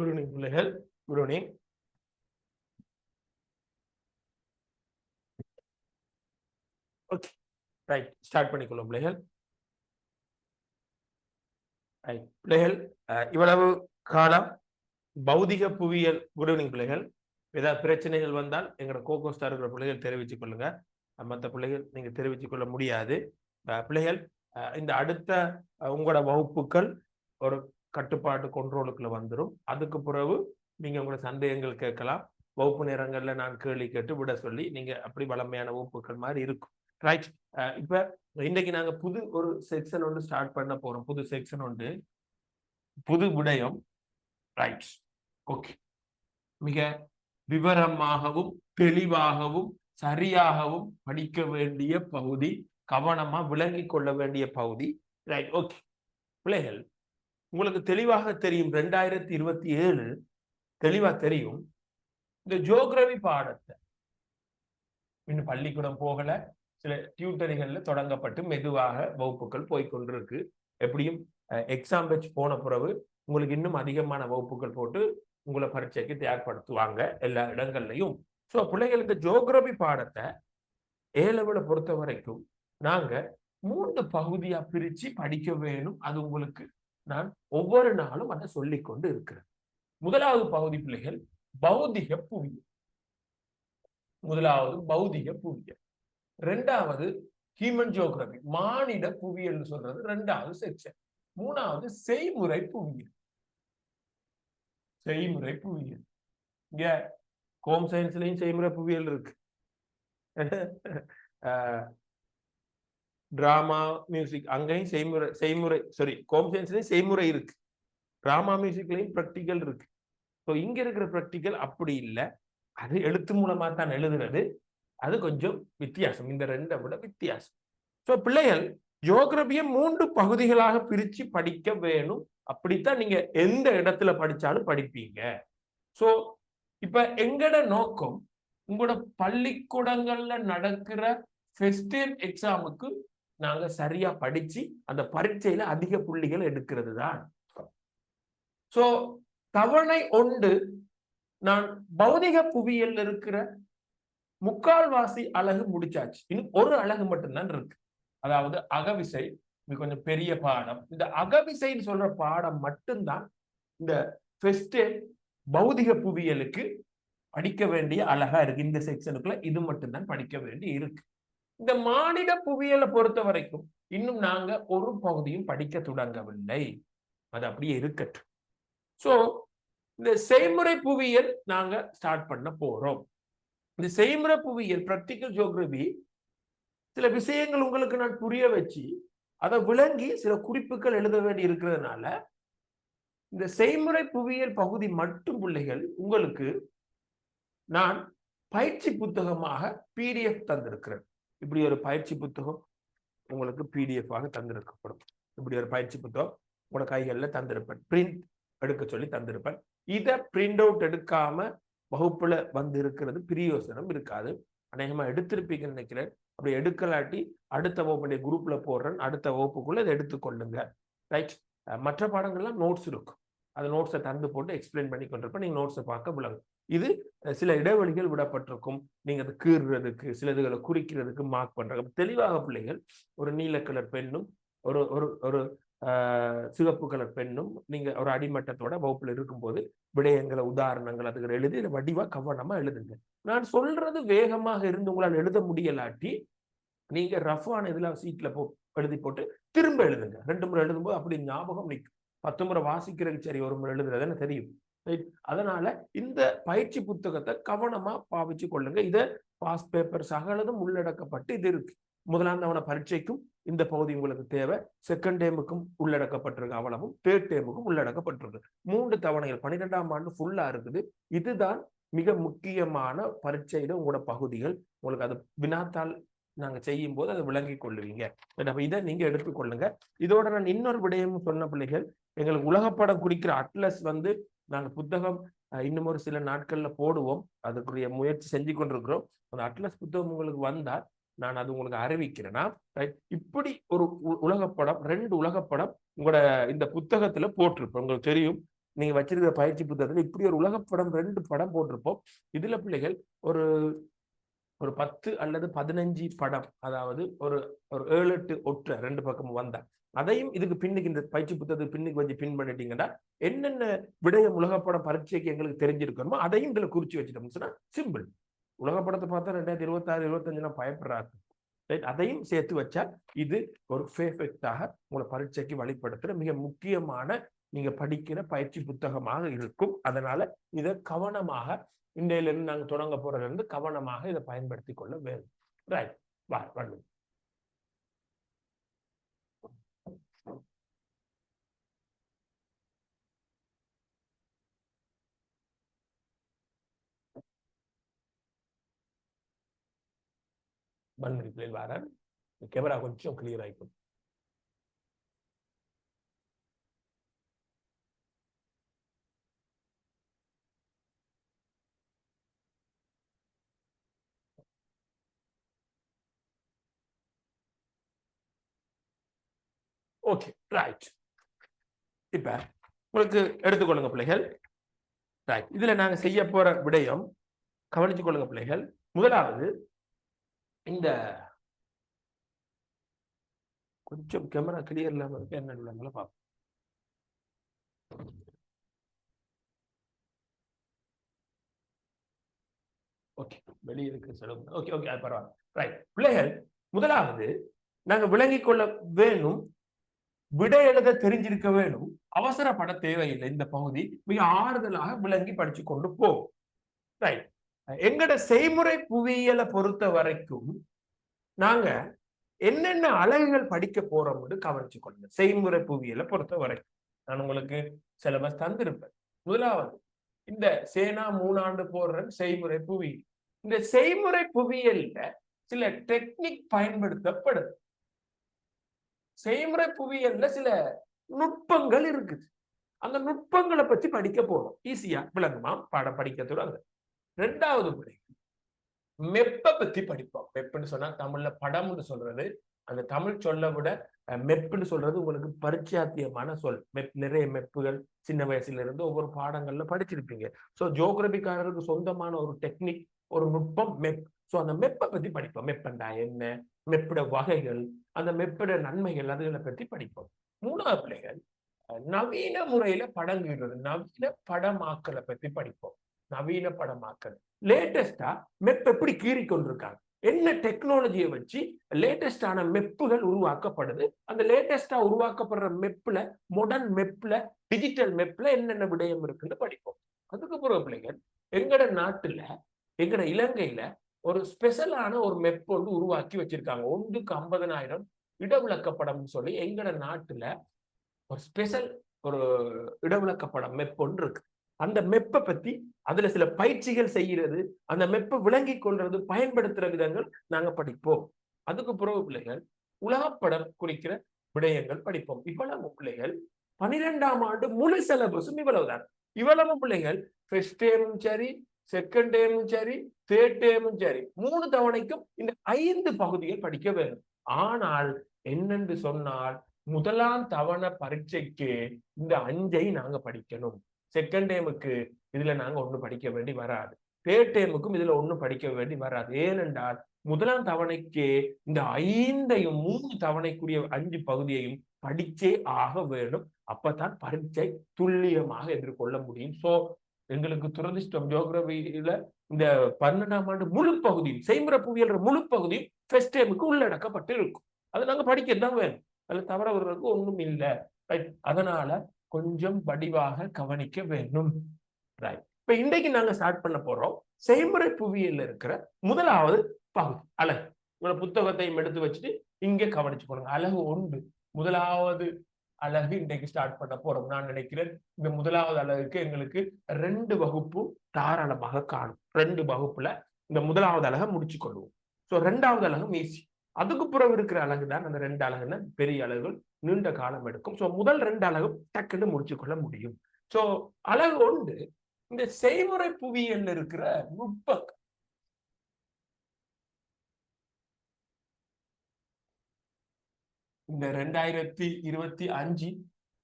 Good evening, பிள்ளைகள். Good evening. Okay, right. Start பண்ணிக்கொள்ளும் பிள்ளைகள். Right. பிள்ளைகள் இவ்வளவு காலம் பௌதிக புவியியல். குட் ஈவினிங் பிள்ளைகள். ஏதாவது பிரச்சனைகள் வந்தால் எங்களோட கோகோஸ்டா இருக்கிற பிள்ளைகள் தெரிவித்துக் கொள்ளுங்க. மற்ற பிள்ளைகள் நீங்க தெரிவித்துக் கொள்ள முடியாது. பிள்ளைகள் இந்த அடுத்த உங்களோட வகுப்புகள் ஒரு கட்டுப்பாட்டு கொண்ட்ரோலுக்குள்ள வந்துடும். அதுக்கு பிறகு நீங்க உங்களோட சந்தேகங்கள் கேட்கலாம். வகுப்பு நேரங்கள்ல நான் கேள்வி கேட்டு விட சொல்லி நீங்க அப்படி வளமையான வகுப்புகள் மாதிரி இருக்கும். ரைட். இப்ப இன்னைக்கு நாங்க புது ஒரு செக்ஷன் ஒன்று ஸ்டார்ட் பண்ண போறோம். புது செக்ஷன் ஒன்று, புது விடயம். ரைட். ஓகே. மிக விவரமாகவும் தெளிவாகவும் சரியாகவும் படிக்க வேண்டிய பகுதி, கவனமா விளங்கி கொள்ள வேண்டிய பகுதி. ரைட். ஓகே பிள்ளைகள், உங்களுக்கு தெளிவாக தெரியும் 2027 தெளிவா தெரியும். இந்த ஜியோகிராபி பாடத்தை இன்னும் பள்ளிக்கூடம் போகல, சில டியூட்டரிகள்ல தொடங்கப்பட்டு மெதுவாக வகுப்புகள் போய்கொண்டிருக்கு. எப்படியும் எக்ஸாம் வச்சு போன பிறகு உங்களுக்கு இன்னும் அதிகமான வகுப்புகள் போட்டு உங்களை பரீட்சைக்கு தயார்படுத்துவாங்க எல்லா இடங்கள்லையும். ஸோ பிள்ளைகளுக்கு ஜியோகிராபி பாடத்தை ஏலெவலை பொறுத்த வரைக்கும் நாங்க 3 பகுதியா பிரிச்சு படிக்க வேணும். அது உங்களுக்கு நான் ஒவ்வொரு நாளும் அதை சொல்லிக்கொண்டு இருக்கிறேன். முதலாவது பகுதி பிள்ளைகள் பௌதிக புவியியல். முதலாவது பௌதிக புவியியல். ரெண்டாவது ஹியூமன் ஜியோகிராபி, மானிட புவியியல் சொல்றது ரெண்டாவது செக்ஷன். மூணாவது செய்முறை புவியியல். செய்முறை புவியியல் இங்க ஹோம் சயின்ஸ்லயும் செய்முறை புவியியல் இருக்கு. டிராமா மியூசிக் அங்கேயும் செய்முறை ஹோம் சயின்ஸ்லயும் செய்முறை இருக்கு. டிராமா மியூசிக்லயும் ப்ராக்டிக்கல் இருக்கு. ஸோ இங்க இருக்கிற ப்ராக்டிக்கல் அப்படி இல்லை, அது எழுத்து மூலமா தான் எழுதுறது. அது கொஞ்சம் வித்தியாசம், இந்த ரெண்டை விட வித்தியாசம். ஸோ பிள்ளைகள் ஜியோகிராபியை 3 பகுதிகளாக பிரிச்சு படிக்க வேணும். அப்படித்தான் நீங்க எந்த இடத்துல படிச்சாலும் படிப்பீங்க. ஸோ இப்ப எங்கட நோக்கம் உங்களோட பள்ளிக்கூடங்கள்ல நடக்கிற ஃபெஸ்டிவ் எக்ஸாமுக்கு நாங்க சரியா படிச்சு அந்த பரீட்சையில அதிக புள்ளிகள் எடுக்கிறது தான். ஸோ தவணை 1 நான் பௌதிக புவியியல் இருக்கிற முக்கால்வாசி அலகு முடிச்சாச்சு. இன்னும் ஒரு அலகு மட்டும்தான் இருக்கு. அதாவது அகவிசை. இது கொஞ்சம் பெரிய பாடம். இந்த அகவிசைன்னு சொல்ற பாடம் மட்டும்தான் இந்த ஃபெஸ்டிவ் பௌதிக புவியியலுக்கு படிக்க வேண்டிய அழகா இருக்கு. இந்த செக்ஷனுக்குள்ள இது மட்டும்தான் படிக்க வேண்டி இருக்கு. இந்த மானிட புவியியலை பொறுத்த வரைக்கும் இன்னும் நாங்க ஒரு பகுதியும் படிக்க தொடங்கவில்லை. அது அப்படியே இருக்கட்டும். சோ இந்த செய்முறை புவியியல் நாங்க ஸ்டார்ட் பண்ண போறோம். இந்த செய்முறை புவியியல் பிராக்டிக்கல் ஜியோகிராபி சில விஷயங்கள் உங்களுக்கு நான் புரிய வச்சு அதை விளங்கி சில குறிப்புகள் எழுத வேண்டி இருக்கிறதுனால இந்த செய்முறை புவியியல் பகுதி மட்டும் பிள்ளைகள் உங்களுக்கு நான் பயிற்சி புத்தகமாக பிடிஎஃப் தந்திருக்கிறேன். இப்படி ஒரு பயிற்சி புத்தகம் உங்களுக்கு பிடிஎஃப் ஆக தந்திருக்கப்படும். இப்படி ஒரு பயிற்சி புத்தகம் உங்களோட கைகளில் தந்திருப்பேன். பிரிண்ட் எடுக்க சொல்லி தந்திருப்பேன். இதை பிரிண்ட் அவுட் எடுக்காம வகுப்புல வந்து இருக்கிறது பிரியோசனம் இருக்காது. அநேகமா எடுத்திருப்பீங்கன்னு நினைக்கிறேன். அப்படி எடுக்கலாட்டி அடுத்த வகுப்புடைய குரூப்ல போடுறேன். அடுத்த வகுப்புக்குள்ள இதை எடுத்துக்கொள்ளுங்க. ரைட். மற்ற பாடங்கள்லாம் நோட்ஸ் இருக்கும். அந்த நோட்ஸை தந்து போட்டு எக்ஸ்பிளைன் பண்ணி கொண்டிருப்பேன். நீங்க நோட்ஸை பார்க்க விளங்கும். இது சில இடைவெளிகள் விடப்பட்டிருக்கும். நீங்க அதை கீறுறதுக்கு, சில இதுகளை குறிக்கிறதுக்கு, மார்க் பண்றது தெளிவாக பிள்ளைகள் ஒரு நீல கலர் பெண்ணும் ஒரு ஒரு ஒரு சிவப்பு கலர் பெண்ணும் நீங்க ஒரு அடிமட்டத்தோட வகுப்புல இருக்கும்போது விடயங்களை, உதாரணங்கள் அதுகளை எழுதி வடிவா கவனமா எழுதுங்க. நான் சொல்றது வேகமாக இருந்து உங்களால் எழுத முடியலாட்டி நீங்க ரஃபான இதுல சீட்ல எழுதி போட்டு திரும்ப எழுதுங்க. 2 முறை எழுதும்போது அப்படி ஞாபகம் நிற்கும். 10 முறை வாசிக்கிறதுக்கு சரி, ஒரு முறை எழுதுறதுன்னு தெரியும். அதனால இந்த பயிற்சி புத்தகத்தை கவனமா பாவிச்சு கொள்ளுங்க. இதை பாஸ் பேப்பர் சகலதும் உள்ளடக்கப்பட்டு இது இருக்கு. முதலாம் தவணை பரீட்சைக்கும் இந்த பகுதி உங்களுக்கு தேவை. செகண்ட் டேமுக்கும் உள்ளடக்கப்பட்டிருக்கு, அவ்வளவும் தேர்ட் டேமுக்கும் உள்ளடக்கப்பட்டிருக்கு. 3 தவணைகள் 12ஆம் ஆண்டு ஃபுல்லா இருக்குது. இதுதான் மிக முக்கியமான பரீட்சையில உங்களோட பகுதிகள். உங்களுக்கு அது வினாத்தால் நாங்க செய்யும் போது அதை விளங்கி கொள்ளுவீங்க. இதை நீங்க எடுத்துக்கொள்ளுங்க. இதோட நான் இன்னொரு விடயம் சொன்ன பிள்ளைகள், எங்களுக்கு உலகப்படம் குறிக்கிற அட்லஸ் நாங்க புத்தகம் இன்னும் ஒரு சில நாட்கள்ல போடுவோம். அதுக்குரிய முயற்சி செஞ்சு கொண்டிருக்கிறோம். அந்த அட்லஸ் புத்தகம் உங்களுக்கு வந்தால் நான் அது உங்களுக்கு அறிவிக்கிறேன்னா, இப்படி ஒரு உலகப்படம், 2 உலகப்படம் உங்களோட இந்த புத்தகத்துல போட்டிருப்பேன். உங்களுக்கு தெரியும் நீங்க வச்சிருக்கிற பயிற்சி புத்தகத்துல இப்படி ஒரு உலகப்படம் 2 படம் போட்டிருப்போம். இதுல பிள்ளைகள் ஒரு ஒரு 10 அல்லது 15 படம், அதாவது ஒரு ஒரு 7 8 ஒற்றை 2 பக்கமும் வந்தா அதையும் இதுக்கு பின்னுக்கு இந்த பயிற்சி புத்தகத்துக்கு பின்னுக்கு வச்சு பின் பண்ணிட்டீங்கன்னா என்னென்ன விடயம் உலகப்படம் பரீட்சைக்கு எங்களுக்கு தெரிஞ்சிருக்கணுமோ அதையும் இதுல குறிச்சு வச்சுட்டோம்னு சொன்னா சிம்பிள். உலகப்படத்தை பார்த்தா 2026 25 பயப்படுறாங்க. அதையும் சேர்த்து வச்சா இது ஒரு பெர்ஃபெக்டாக உங்களை பரீட்சைக்கு வழிபடுத்துற மிக முக்கியமான நீங்க படிக்கிற பயிற்சி புத்தகமாக இருக்கும். அதனால இதை கவனமாக இன்றையிலிருந்து நாங்க தொடங்க போறதுல இருந்து கவனமாக இதை பயன்படுத்தி கொள்ள வேண்டும். ரைட், வா பண்ணு. பண்ணு வர கேமரா கொஞ்சம் கிளியர் ஆயிக்கும். Okay, right. இப்ப உங்களுக்கு எடுத்துக்கொள்ளுங்க பிள்ளைகள். ரைட், இதுல நாங்க செய்ய போற விடயம் கவனித்துக் கொள்ளுங்க பிள்ளைகள். முதலாவது இந்த கொஞ்சம் கேமரா கிளியர் இல்லாம இருக்கு, என்ன பார்ப்போம். ஓகே, வெளியே இருக்கு சொல்லுங்க. ஓகே ஓகே, அது பரவாயில்ல. ரைட் பிள்ளைகள், முதலாவது நாங்க விளங்கிக் கொள்ள வேணும், விடை எழுத தெரிஞ்சிருக்க வேணும், அவசரப்பட தேவையில்லை. இந்த பகுதி மிக ஆறுதலாக விளங்கி படிச்சு கொண்டு போகும். ரைட், எங்கட செய்முறை புவியியலை பொறுத்த வரைக்கும் நாங்க என்னென்ன அலகுகள் படிக்க போறோம்னு கவனிச்சு கொள்ளுங்க. செய்முறை புவியியலை பொறுத்த வரைக்கும் நான் உங்களுக்கு சிலபஸ் தந்திருப்பேன். முதலாவது இந்த சேனா 3 ஆண்டு போடுற செய்முறை புவியியல். இந்த செய்முறை புவியியல்ல சில டெக்னிக் பயன்படுத்தப்படுது. செய்முறை புவியியல்ல சில நுட்பங்கள் இருக்குது. அந்த நுட்பங்களை பற்றி படிக்க போறோம். ஈஸியா விளங்குமா பாடம் படிக்க தொடங்க. 2வது முறை மெப்ப பத்தி படிப்போம். மெப்புன்னு சொன்னா தமிழ்ல படம்னு சொல்றது. அந்த தமிழ் சொல்ல விட மெப்புன்னு சொல்றது உங்களுக்கு பரிச்சயாத்தியமான சொல். மெப், நிறைய மெப்புகள் சின்ன வயசுல இருந்து ஒவ்வொரு பாடங்கள்ல படிச்சிருப்பீங்க. சோ ஜியோகிராபிக்காரருக்கு சொந்தமான ஒரு டெக்னிக், ஒரு நுட்பம் மெப். சோ அந்த மெப்பை பத்தி படிப்போம். மெப்பண்டா என்ன, மெப்போட வகைகள், அந்த மெப்போட நன்மைகள், அதுகளை பற்றி படிப்போம். 3வது பிள்ளைகள் நவீன முறையில படங்கிடுறது, நவீன படமாக்கலை பத்தி படிப்போம். நவீன படமாக்கல் லேட்டஸ்டா மெப் எப்படி கீறி கொண்டிருக்காங்க, என்ன டெக்னாலஜியை வச்சு லேட்டஸ்டான மெப்புகள் உருவாக்கப்படுது, அந்த லேட்டஸ்டா உருவாக்கப்படுற மெப்ல, மாடர்ன் மெப்ல, டிஜிட்டல் மெப்ல என்னென்ன விடயம் இருக்குன்னு படிப்போம். அதுக்கு பிறகு பிள்ளைகள் எங்கட நாட்டுல, எங்கட இலங்கையில ஒரு ஸ்பெஷலான ஒரு மெப் வந்து உருவாக்கி வச்சிருக்காங்க. 1க்கு 50,000 இடவிளக்கப்படம் சொல்லி எங்கட நாட்டுல ஒரு ஸ்பெஷல் ஒரு இடவிளக்கப்படம் மெப் ஒன்று இருக்கு. அந்த மெப்பை பத்தி அதுல சில பயிற்சிகள் செய்கிறது, அந்த மெப்பை விளங்கி கொள்றது, பயன்படுத்துற விதங்கள் நாங்க படிப்போம். அதுக்கு பிறகு பிள்ளைகள் உலகப்படம் குறிக்கிற விடயங்கள் படிப்போம். இவ்வளவு பிள்ளைகள் 12ஆம் ஆண்டு முழு சிலபஸும் இவ்வளவுதான். இவ்வளவு பிள்ளைகள் ஃபர்ஸ்ட் டேமும் சரி, செகண்ட் டேமும் சரி, தேர்ட் டேமும் சரி, 3 தவணைக்கும் இந்த 5 பகுதிகள் படிக்க வேண்டும். ஆனால் என்னென்று சொன்னால் முதலாம் தவணை பரீட்சைக்கு இந்த 5ஐ நாங்க படிக்கணும். செகண்ட் டேமுக்கு இதுல நாங்க ஒண்ணும் படிக்க வேண்டி வராது. தேர்ட் டேமுக்கும் இதுல ஒண்ணும் படிக்க வேண்டி வராது. ஏனென்றால் முதலாம் தவணைக்கு இந்த 5ஐயும் 3 தவணைக்குரிய 5 பகுதியையும் படிச்சே ஆக வேண்டும். அப்பதான் பரீட்சை துல்லியமாக எதிர்கொள்ள முடியும். சோ எங்களுக்கு துரதிஷ்டம், ஜியோகிராபியில இந்த 12ஆம் ஆண்டு முழு பகுதியும், செய்முறை புவியியல் முழு பகுதியும் ஃபர்ஸ்ட் டேமுக்கு உள்ளடக்கப்பட்டு இருக்கும். அது நாங்க படிக்கத்தான் வேணும். அதுல தவற வர்றதுக்கு ஒண்ணும் இல்லை. அதனால கொஞ்சம் வடிவாக கவனிக்க வேண்டும். இப்ப இன்றைக்கு நாங்க ஸ்டார்ட் பண்ண போறோம் செய்முறை புவியியல்ல இருக்கிற முதலாவது பகுதி அலகு. உங்களோட புத்தகத்தையும் எடுத்து வச்சுட்டு இங்க கவனிச்சு போடுங்க. அலகு 1 முதலாவது அலகு இன்றைக்கு ஸ்டார்ட் பண்ண போறோம். நான் நினைக்கிறேன் இந்த முதலாவது அலகுக்கு எங்களுக்கு 2 வகுப்பு தாராளமாக காணும். 2 வகுப்புல இந்த முதலாவது அலகை முடிச்சு கொள்வோம். சோ 2வது அலகு ஈஸி. அதுக்கு பிறகு இருக்கிற அலகு தான் அந்த 2 அலகுல பெரிய அலகுகள், நீண்ட காலம் எடுக்கும். சோ முதல் 2 அலகும் டக்குன்னு முடிச்சு கொள்ள முடியும். சோ அலகு 1 இந்த செய்முறை புவியியல் இருக்கிற நுட்பங்கள். இந்த 2025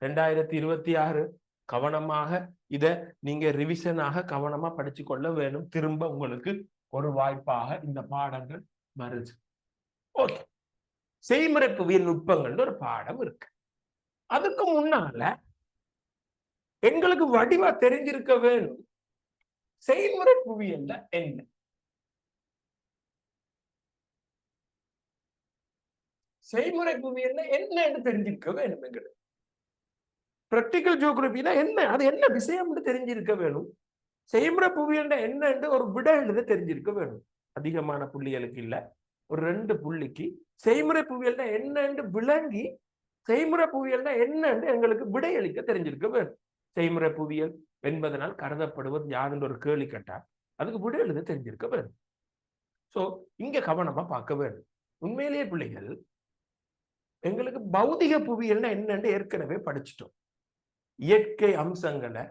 2026 கவனமாக இத நீங்க ரிவிஷனாக கவனமா படிச்சு கொள்ள வேணும். திரும்ப உங்களுக்கு ஒரு வாய்ப்பாக இந்த பாடங்கள் வருது. ஓகே, செய்முறை புவியியல் நுட்பங்கள்னு ஒரு பாடம் இருக்கு. அதுக்கு முன்னால எங்களுக்கு வடிவா தெரிஞ்சிருக்க வேணும் செய்முறை புவியியல்ல என்ன. செய்முறை புவியியல்ல என்னன்னு தெரிஞ்சிருக்க வேணும். எங்களுக்கு பிராக்டிகல் ஜியோகிராபினா என்ன, அது என்ன விஷயம்னு தெரிஞ்சிருக்க வேணும். செய்முறை புவியியல் என்னன்னு ஒரு விட எழுத தெரிஞ்சிருக்க வேணும். அதிகமான புள்ளிகளுக்கு இல்ல, ஒரு 2 புள்ளிக்கு செய்முறை புவியியல் என்னன்னு விளங்கி செய்முறை புவியியல் என்னன்னு எங்களுக்கு விடையளிக்க தெரிஞ்சிருக்க வேணும். செய்முறை புவியியல் என்பதனால் கருதப்படுவது யாருன்ற ஒரு கேள்வி கேட்டா அதுக்கு விடை எழுத தெரிஞ்சிருக்க வேணும். சோ இங்க கவனமா பார்க்க வேண்டும். உண்மையிலேயே பிள்ளைகள் எங்களுக்கு பௌதிக புவியியல் என்னன்னு ஏற்கனவே படிச்சிட்டோம். இயற்கை அம்சங்களை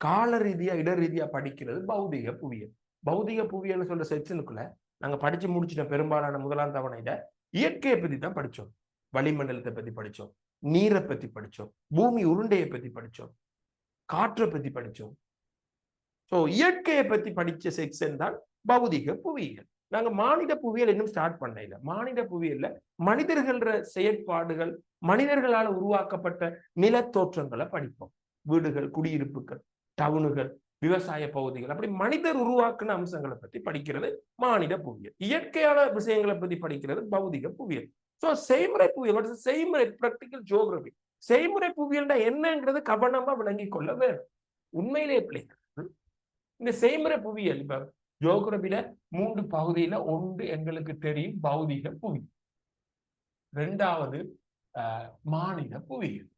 கால ரீதியா இட ரீதியா படிக்கிறது பௌதிக புவியியல். பௌதிக புவியியல் சொல்ற செக்ஷனுக்குள்ள நாங்க படிச்சு முடிச்சிட்ட பெரும்பாலான முதலாம் தவணையில இயற்கையை பத்தி தான் படிச்சோம். வளிமண்டலத்தை பத்தி படிச்சோம், நீரை பத்தி படிச்சோம், பூமி உருண்டையை பத்தி படிச்சோம், காற்றை பத்தி படிச்சோம். சோ இயற்கையை பத்தி படிச்ச செக்ஷன் தான் பௌதிக புவியியல். நாங்க மானிட புவியியல் இன்னும் ஸ்டார்ட் பண்ண இல்லை. மானிட புவியியல்ல மனிதர்கள செயற்பாடுகள், மனிதர்களால் உருவாக்கப்பட்ட நிலத்தோற்றங்களை படிப்போம். வீடுகள், குடியிருப்புகள், டவுனுகள், விவசாய பகுதிகள், அப்படி மனிதர் உருவாக்குன அம்சங்களை பத்தி படிக்கிறது மானிட புவியியல். இயற்கையான விஷயங்களை பத்தி படிக்கிறது பௌதிக புவியியல். சோ செய்முறை புவியியல், செய்முறை பிராக்டிகல் ஜியோகிராபி, செய்முறை புவியியல் என்னங்கிறது கவனமா விளங்கி கொள்ள வேண்டும். உண்மையிலே பிள்ளைகள் இந்த செய்முறை புவியியல் இப்ப ஜியோகிராபில 3 பகுதியில ஒன்று எங்களுக்கு தெரியும் பௌதிக புவி, 2வது மானிட புவியியல்.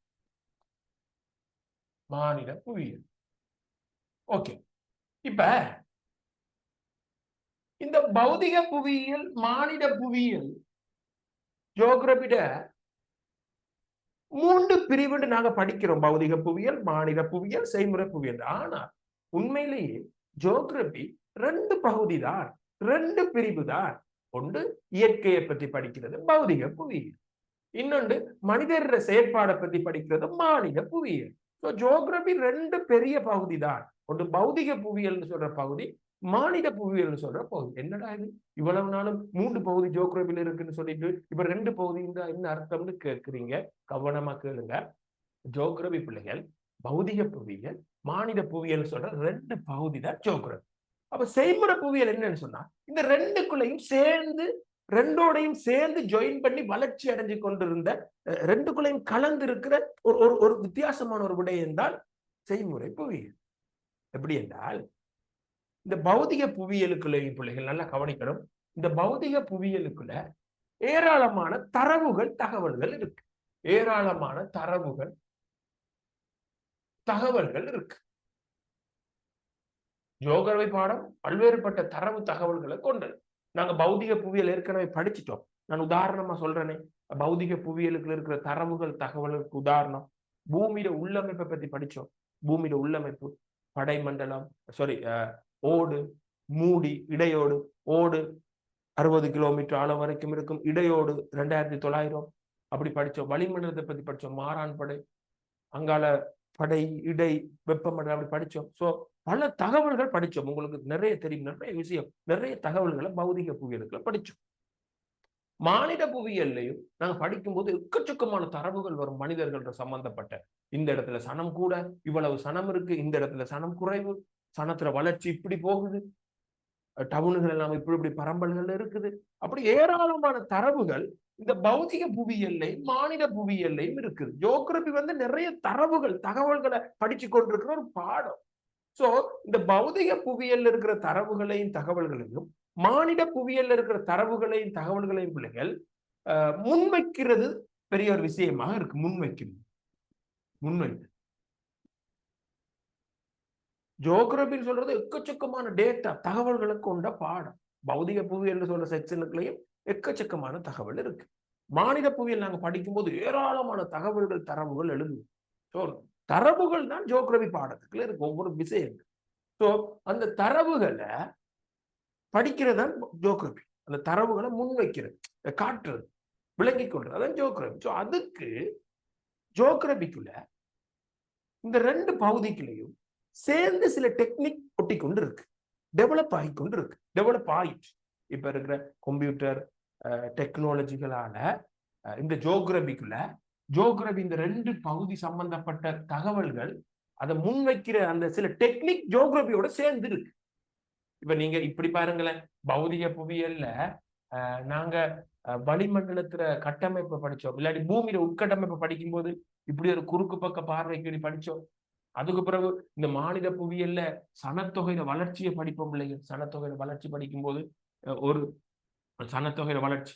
மானிட புவியியல் ஓகே. இப்ப இந்த பௌதிக புவியியல், மானிட புவியியல் ஜியோகிராபிட 3 பிரிவு நாங்க படிக்கிறோம். பௌதிக புவியியல், மானிட புவியியல், செய்முறை புவியியல். ஆனா உண்மையிலேயே ஜியோகிராபி 2 பகுதி தான், 2 பிரிவு தான். ஒன்று இயற்கையை பற்றி படிக்கிறது பௌதிக புவியியல், இன்னொன்று மனிதர் செயற்பாடை பற்றி படிக்கிறது மானிட புவியியல். ஜியோகிராபி 2 பெரிய பகுதி தான். ஒன்று பௌதிக புவியியல் சொல்ற பகுதி, மானிட புவியியல் சொல்ற பகுதி. என்னடா இது இவ்வளவு நாளும் 3 பகுதி ஜியோகிராபில இருக்குன்னு சொல்லிட்டு இப்ப 2 பகுதி என்ன அர்த்தம்னு கேட்கிறீங்க. கவனமா கேளுங்க. ஜியோகிராபி பிள்ளைகள் பௌதிக புவியியல், மானிட புவியியல் சொல்ற 2 பகுதி தான் ஜியோகிராபி. அப்ப செய்முறை புவியியல் என்னன்னு சொன்னா இந்த 2க்குள்ளையும் சேர்ந்து, 2ஓடையும் சேர்ந்து ஜாயின் பண்ணி வளர்ச்சி அடைஞ்சு கொண்டிருந்த, 2க்குள்ளையும் கலந்து இருக்கிற ஒரு வித்தியாசமான ஒரு விடை என்றால் செய்முறை புவியியல். எப்படி என்றால் இந்த பௌதிக புவியியலுக்குள்ளேயும் பிள்ளைகள் நல்லா கவனிக்கணும். இந்த பௌதிக புவியியலுக்குள்ள ஏராளமான தரவுகள், தகவல்கள் இருக்கு. ஏராளமான தகவல்கள் இருக்கு. ஜியோகிராபி பாடம் பல்வேறுபட்ட தரவு தகவல்களை கொண்டது. நாங்க பௌதிக புவியியல் ஏற்கனவே படிச்சிட்டோம். நான் உதாரணமா சொல்றேனே, பௌதிக புவியியலுக்கு இருக்கிற தரவுகள், தகவலுக்கு உதாரணம் பூமியில உள்ளமைப்பை பத்தி படிச்சோம். பூமியில உள்ளமைப்பு, படைமண்டலம், ஓடு, மூடி, இடையோடு. ஓடு 60 கிலோமீட்டர் ஆழம் வரைக்கும் இருக்கும், இடையோடு 2900 அப்படி படிச்சோம். வளிமண்டலத்தை பத்தி படிச்சோம், மாறான் படை, அங்கால படை, இடை, வெப்பமண்டலம் அப்படி படிச்சோம். சோ பல தகவல்கள் படிச்சோம். உங்களுக்கு நிறைய தெரியும், நிறைய விஷயம், நிறைய தகவல்களை பௌதிக புவியியலுக்குள்ள படிச்சோம். மானிட புவியியல்லையும் நாங்க படிக்கும்போது எக்கச்சக்கமான தரவுகள் வரும். மனிதர்கள சம்பந்தப்பட்ட, இந்த இடத்துல சனம் கூட, இவ்வளவு சனம் இருக்கு, இந்த இடத்துல சனம் குறைவு, சனத்துல வளர்ச்சி இப்படி போகுது, டவுனுகள் எல்லாம் இப்படி பரம்பல்கள் இருக்குது. அப்படி ஏராளமான தரவுகள் இந்த பௌதிக புவியியல்லையும் மானிட புவியியல்லையும் இருக்குது. ஜியோகிராபி நிறைய தரவுகள், தகவல்களை படிச்சு கொண்டிருக்கிற ஒரு பாடம். சோ இந்த பௌதிக புவியியல் இருக்கிற தரவுகளையும் தகவல்களையும், மானிட புவியியல் இருக்கிற தரவுகளையும் தகவல்களையும் பிள்ளைகள் முன்வைக்கிறது பெரிய ஒரு விஷயமாக இருக்கு. முன்வைக்கிறது ஜியோகிராபின்னு சொல்றது எக்கச்சக்கமான டேட்டா, தகவல்களை கொண்ட பாடம். பௌதிக புவியியல் சொல்ற செக்ஷனுக்குள்ளேயும் எக்கச்சக்கமான தகவல் இருக்கு. மானிட புவியியல் நாங்க படிக்கும்போது ஏராளமான தகவல்கள், தரவுகள் எழுதுவோம். சோ தரவுகள் தான் ஜியோகிராபி பாடத்துக்குள்ள இருக்கு, ஒவ்வொரு விஷயங்கள். சோ அந்த தரவுகளை படிக்கிறதான் ஜியோகிராபி. அந்த தரவுகளை முன்வைக்கிறது, காட்டுறது, விளங்கி கொள்றது, அதான் ஜியோகிராபி. சோ அதுக்கு ஜியோகிராபிக்குள்ள இந்த ரெண்டு பகுதிக்குள்ளேயும் சேர்ந்து சில டெக்னிக் ஒட்டி கொண்டு இருக்கு, டெவலப் ஆகி கொண்டு இருக்கு, டெவலப் ஆயிடுச்சு. இப்ப இருக்கிற கம்ப்யூட்டர் டெக்னாலஜிகளால இந்த ஜோகிரபி இந்த ரெண்டு பகுதி சம்பந்தப்பட்ட தகவல்கள் அதை முன்வைக்கிற அந்த சில டெக்னிக் ஜோகிரபியோட சேர்ந்து இருக்கு. இப்ப நீங்க இப்படி பாருங்களேன், பௌதிக புவியியல்ல நாங்க வளிமண்டலத்துல கட்டமைப்பை படிச்சோம், இல்லாட்டி பூமியில உட்கட்டமைப்பை படிக்கும் போது இப்படி ஒரு குறுக்கு பக்க பார்வைக்கு படிச்சோம். அதுக்கு பிறகு இந்த மாநில புவியியல்ல சனத்தொகையில வளர்ச்சியை படிப்போம் இல்லைங்க. சனத்தொகையில வளர்ச்சி படிக்கும் போது ஒரு சனத்தொகையில வளர்ச்சி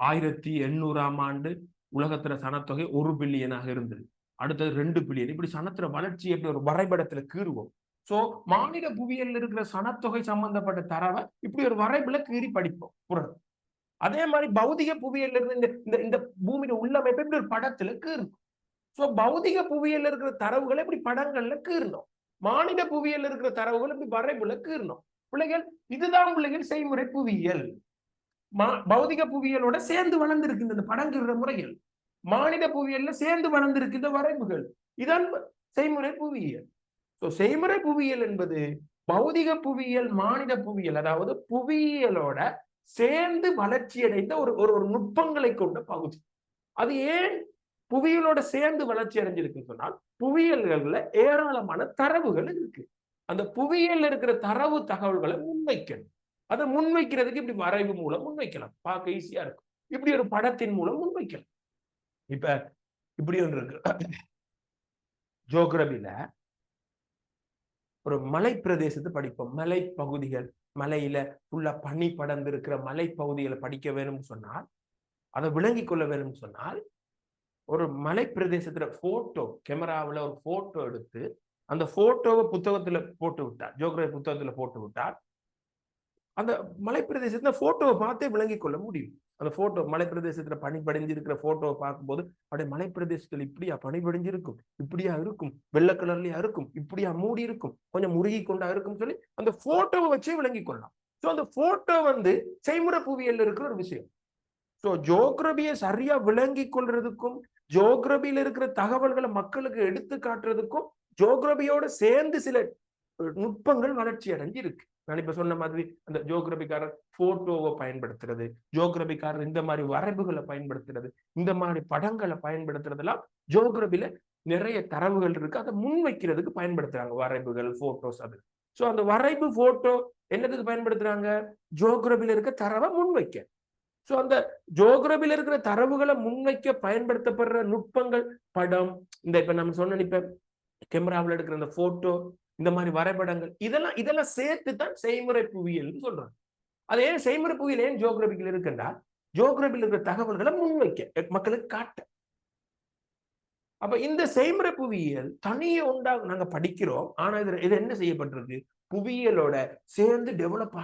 1800ஆம் ஆண்டு உலகத்துல சனத்தொகை 1 பில்லியனாக இருந்தது, அடுத்தது 2 பில்லியன். இப்படி சனத்துல வளர்ச்சி எப்படி ஒரு வரைபடத்துல கீறுவோம். சோ மாநில புவியியல் இருக்கிற சனத்தொகை சம்பந்தப்பட்ட தரவை இப்படி ஒரு வரைபுல கீறி படிப்போம் புறம். அதே மாதிரி பௌதிக புவியியல் இருந்து இந்த பூமியில உள்ளமைப்பு இப்படி ஒரு படத்துல கீறும். சோ பௌதிக புவியியல் இருக்கிற தரவுகளை இப்படி படங்கள்ல கீறணும், மாநில புவியியல் இருக்கிற தரவுகள் இப்படி வரைபுல கீறணும். பிள்ளைகள் இதுதான் பிள்ளைகள் செய்முறை புவியியல். பௌதிக புவியியலோட சேர்ந்து வளர்ந்திருக்கு இந்த படங்கிற முறைகள், மாநில புவியியல்ல சேர்ந்து வளர்ந்திருக்கு இந்த வரைவுகள். இதான் செய்முறை புவியியல். செய்முறை புவியியல் என்பது பௌதிக புவியியல் மாநில புவியியல், அதாவது புவியியலோட சேர்ந்து வளர்ச்சி அடைந்த ஒரு நுட்பங்களை கொண்ட பகுதி. அது ஏன் புவியியலோட சேர்ந்து வளர்ச்சி அடைஞ்சிருக்குன்னு சொன்னால், புவியியல்கள்ல ஏராளமான தரவுகள் இருக்கு. அந்த புவியியல் இருக்கிற தரவு தகவல்களை முன்வைக்கணும். அதை முன்வைக்கிறதுக்கு இப்படி வரைவு மூலம் முன்வைக்கலாம், பார்க்க ஈஸியா இருக்கும். இப்படி ஒரு படத்தின் மூலம் முன்வைக்கலாம். இப்ப இப்படி ஒன்று இருக்கு, ஜியோகிராபில ஒரு மலை பிரதேசத்தை படிப்போம். மலை பகுதிகள், மலையில உள்ள பனி படர்ந்து இருக்கிற மலை பகுதிகளை படிக்க வேணும்னு சொன்னால், அதை விளங்கி கொள்ள வேணும்னு சொன்னால், ஒரு மலை பிரதேசத்துல போட்டோ, கேமராவில் ஒரு போட்டோ எடுத்து அந்த போட்டோவை புத்தகத்துல போட்டு விட்டார், ஜியோகிராபி புத்தகத்துல போட்டு விட்டார், அந்த மலை பிரதேசத்துல போட்டோவை பார்த்தே விளங்கி கொள்ள முடியும். அந்த போட்டோ மலை பிரதேசத்துல பனி படிஞ்சிருக்கிற போட்டோவை பார்க்கும்போது, அப்படியே மலை பிரதேசத்துல இப்படியா பனி படிஞ்சிருக்கும், இப்படியா இருக்கும், வெள்ளை கலர்லயா இருக்கும், இப்படியா மூடி இருக்கும், கொஞ்சம் முருகி கொண்டா இருக்கும் சொல்லி அந்த போட்டோவை வச்சே விளங்கி கொள்ளலாம். சோ அந்த போட்டோ செய்முறை புவியியல் இருக்கிற ஒரு விஷயம். சோ ஜியோகிராபியை சரியா விளங்கி கொள்றதுக்கும், ஜியோகிராபியில இருக்கிற தகவல்களை மக்களுக்கு எடுத்து காட்டுறதுக்கும் ஜியோகிராபியோட சேர்ந்து சில நுட்பங்கள் வளர்ச்சி அடைஞ்சு இருக்கு. நான் இப்ப சொன்ன மாதிரி அந்த ஜியோகிராபிக்காரர் போட்டோவை பயன்படுத்துறது, ஜியோகிராபிக்காரர் இந்த மாதிரி வரைவுகளை பயன்படுத்துறது, இந்த மாதிரி படங்களை பயன்படுத்துறதெல்லாம் ஜியோகிராபில நிறைய தரவுகள் இருக்கு, அதை முன்வைக்கிறதுக்கு பயன்படுத்துறாங்க, வரைவுகள், போட்டோஸ். அது சோ அந்த வரைவு போட்டோ என்னதுக்கு பயன்படுத்துறாங்க, ஜியோகிராபில இருக்க தரவை முன்வைக்க. சோ அந்த ஜியோகிராபில இருக்கிற தரவுகளை முன்வைக்க பயன்படுத்தப்படுற நுட்பங்கள், படம், இந்த இப்ப நம்ம சொன்ன இப்ப கேமராவில் எடுக்கிற அந்த போட்டோ, இந்த மாதிரி வரைபடங்கள், இதெல்லாம் சேர்த்து தான் செய்முறை புவியியல் சொல்றாங்க. அது ஏன் செய்முறை புவியியல் ஏன் ஜியோகிராபியில் இருக்குன்னா, ஜியோகிராபியில் இருக்கிற தகவல்களை முன்வைக்க, மக்களுக்கு காட்ட. அப்ப இந்த செய்முறை புவியியல் தனியே உண்டா நாங்க படிக்கிறோம், ஆனா இது என்ன செய்யப்பட்டிருக்கு, புவியியலோட சேர்ந்து டெவலப்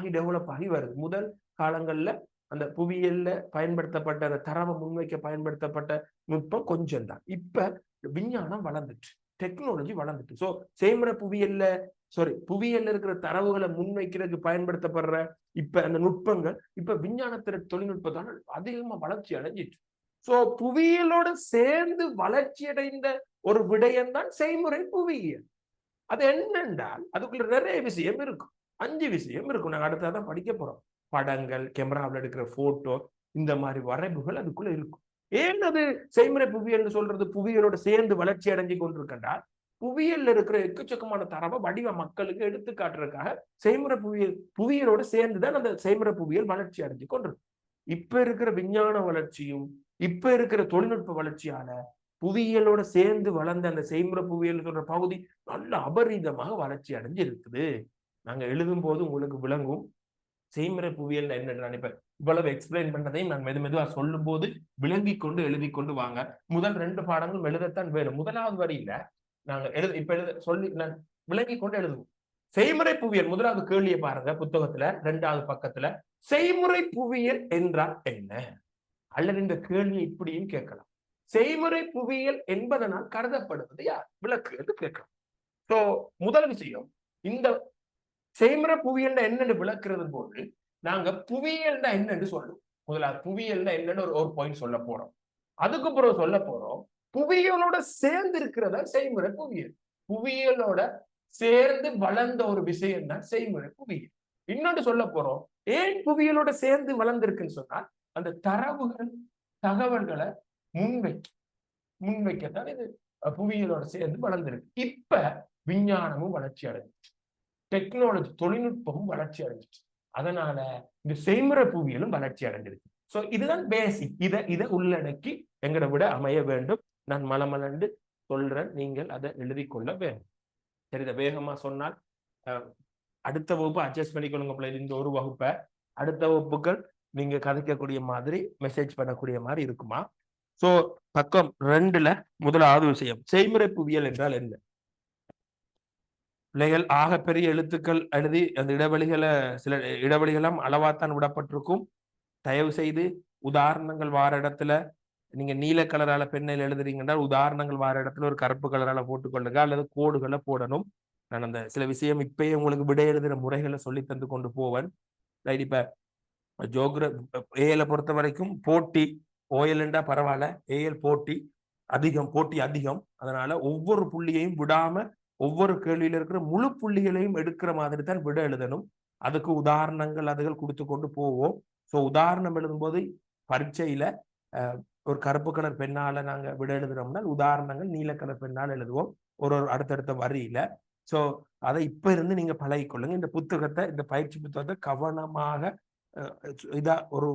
ஆகி வருது. முதல் காலங்கள்ல அந்த புவியியல்ல பயன்படுத்தப்பட்ட அந்த தரவை முன்வைக்க பயன்படுத்தப்பட்ட நுட்பம் கொஞ்சம் தான். இப்ப விஞ்ஞானம் வளர்ந்துட்டு, டெக்னாலஜி வளர்ந்துட்டு, சோ செய்முறை புவியியல்ல இருக்கிற தரவுகளை முன்வைக்கிறதுக்கு பயன்படுத்தப்படுற இப்ப அந்த நுட்பங்கள் இப்ப விஞ்ஞானத்திற தொழில்நுட்பத்தான அதிகமா வளர்ச்சி அடைஞ்சிட்டு. சோ புவியியலோட சேர்ந்து வளர்ச்சி அடைந்த ஒரு விடயம் தான் செய்முறை புவியியல். அது என்னென்றால் அதுக்குள்ள நிறைய விஷயம் இருக்கும், 5 விஷயம் இருக்கும். நாங்க அடுத்ததான் படிக்க போறோம். படங்கள், கேமராவில் எடுக்கிற போட்டோ, இந்த மாதிரி வரைவுகள் அதுக்குள்ள இருக்கும். ஏன் அது செய்முறை புவியியல் சொல்றது, புவியியலோட சேர்ந்து வளர்ச்சி அடைஞ்சு கொண்டிருக்கின்றால், புவியியல் இருக்கிற எக்கச்சக்கமான தரவை வடிவ மக்களுக்கு எடுத்து காட்டுறதுக்காக செய்முறை புவியியலோட சேர்ந்துதான் அந்த செய்முறை புவியியல் வளர்ச்சி அடைஞ்சு கொண்டிருக்கு. இப்ப இருக்கிற விஞ்ஞான வளர்ச்சியும் இப்ப இருக்கிற தொழில்நுட்ப வளர்ச்சியால புவியியலோட சேர்ந்து வளர்ந்த அந்த செய்முறை புவியியல் சொல்ற பகுதி நல்ல அபரீதமாக வளர்ச்சி அடைஞ்சு இருக்குது. நாங்க எழுதும் போது உங்களுக்கு விளங்கும் செய்முறை புவியியல் என்ன நினைப்பேன். இவ்வளவு எக்ஸ்பிளைன் பண்ணதையும் நான் மெதுவா சொல்லும் போது விளங்கி கொண்டு எழுதி கொண்டு வாங்க. முதல் 2 பாடங்களும் எழுதத்தான் வேணும். முதலாவது வரியில நாங்க சொல்லி நான் விளங்கி கொண்டு எழுதுவோம். செய்முறை புவியியல் முதலாவது கேள்வியை பாருங்க புத்தகத்துல 2வது பக்கத்துல, செய்முறை புவியியல் என்றால் என்ன? அல்லது இந்த கேள்வியை இப்படியும் கேட்கலாம், செய்முறை புவியியல் என்பதனால் கருதப்படுவது யார்? விளக்கு என்று கேட்கலாம். சோ முதல் விஷயம், இந்த செய்முறை புவியியல் என்னன்னு விளக்குறது போது நாங்க புவியியல் என்னன்னு சொல்லுவோம். முதலாவது புவியியல் என்னன்னு ஒரு பாயிண்ட் சொல்ல போறோம். அதுக்கு பிறகு சொல்ல போறோம் புவியியலோட சேர்ந்து இருக்கிறதா செய்முறை புவியியல். புவியியலோட சேர்ந்து வளர்ந்த ஒரு விஷயம் தான் செய்முறை புவியியல். இன்னொன்று சொல்ல போறோம், ஏன் புவியியலோட சேர்ந்து வளர்ந்திருக்குன்னு சொன்னால் அந்த தரவுகள் தகவல்களை முன்வைக்கத்தான் இது புவியியலோட சேர்ந்து வளர்ந்திருக்கு. இப்ப விஞ்ஞானமும் வளர்ச்சி அடைஞ்சிச்சு, டெக்னாலஜி தொழில்நுட்பமும் வளர்ச்சி அடைஞ்சிச்சு. அதனால இந்த செய்முறை புவியியலும் வளர்ச்சி அடைஞ்சிருக்கு. சோ இதுதான் பேசிக். இதை உள்ளடக்கி எங்களை விட அமைய வேண்டும். நான் மலமலண்டு சொல்றேன், நீங்கள் அதை எழுதி கொள்ள வேண்டும். சரி, இதை வேகமா சொன்னால் அடுத்த வகுப்பு அட்ஜஸ்ட் பண்ணிக்கொள்ளுங்க. இந்த ஒரு வகுப்பை அடுத்த வகுப்புகள் நீங்க கதைக்கக்கூடிய மாதிரி மெசேஜ் பண்ணக்கூடிய மாதிரி இருக்குமா? சோ பக்கம் 2ல முதலாவது விஷயம், செய்முறை புவியியல் என்றால் என்ன? பிள்ளைகள் ஆகப்பெரிய எழுத்துக்கள் எழுதி அந்த இடைவெளிகளை சில இடைவெளிகளும் அளவாத்தான் விடப்பட்டிருக்கும். தயவு செய்து உதாரணங்கள் வார இடத்துல நீங்க நீல கலரால பெண்ணில் எழுதுறீங்கன்னா உதாரணங்கள் வார இடத்துல ஒரு கருப்பு கலரால போட்டுக்கொள்ளுங்க, அல்லது கோடுகளை போடணும். நான் அந்த சில விஷயம் இப்பயே உங்களுக்கு விட எழுதுற முறைகளை சொல்லி தந்து கொண்டு போவேன். ரைட். இப்ப ஏஎல பொறுத்த வரைக்கும் போட்டி, ஓஎல்ண்டா பரவாயில்ல, ஏஎல் போட்டி அதிகம். அதனால ஒவ்வொரு புள்ளியையும் விடாம ஒவ்வொரு கேள்வியில இருக்கிற முழு புள்ளிகளையும் எடுக்கிற மாதிரி தான் விட எழுதணும். அதுக்கு உதாரணங்கள் அதுகள் கொடுத்து கொண்டு போவோம். ஸோ உதாரணம் எழுதும்போது பரீட்சையில ஒரு கருப்பு கலர் பெண்ணால நாங்க விட எழுதுறோம்னா உதாரணங்கள் நீல கலர் பெண்ணால் எழுதுவோம் ஒரு அடுத்தடுத்த வரியில. ஸோ அதை இப்ப இருந்து நீங்க பழகிக்கொள்ளுங்க. இந்த புத்தகத்தை, இந்த பயிற்சி புத்தகத்தை கவனமாக இதா ஒரு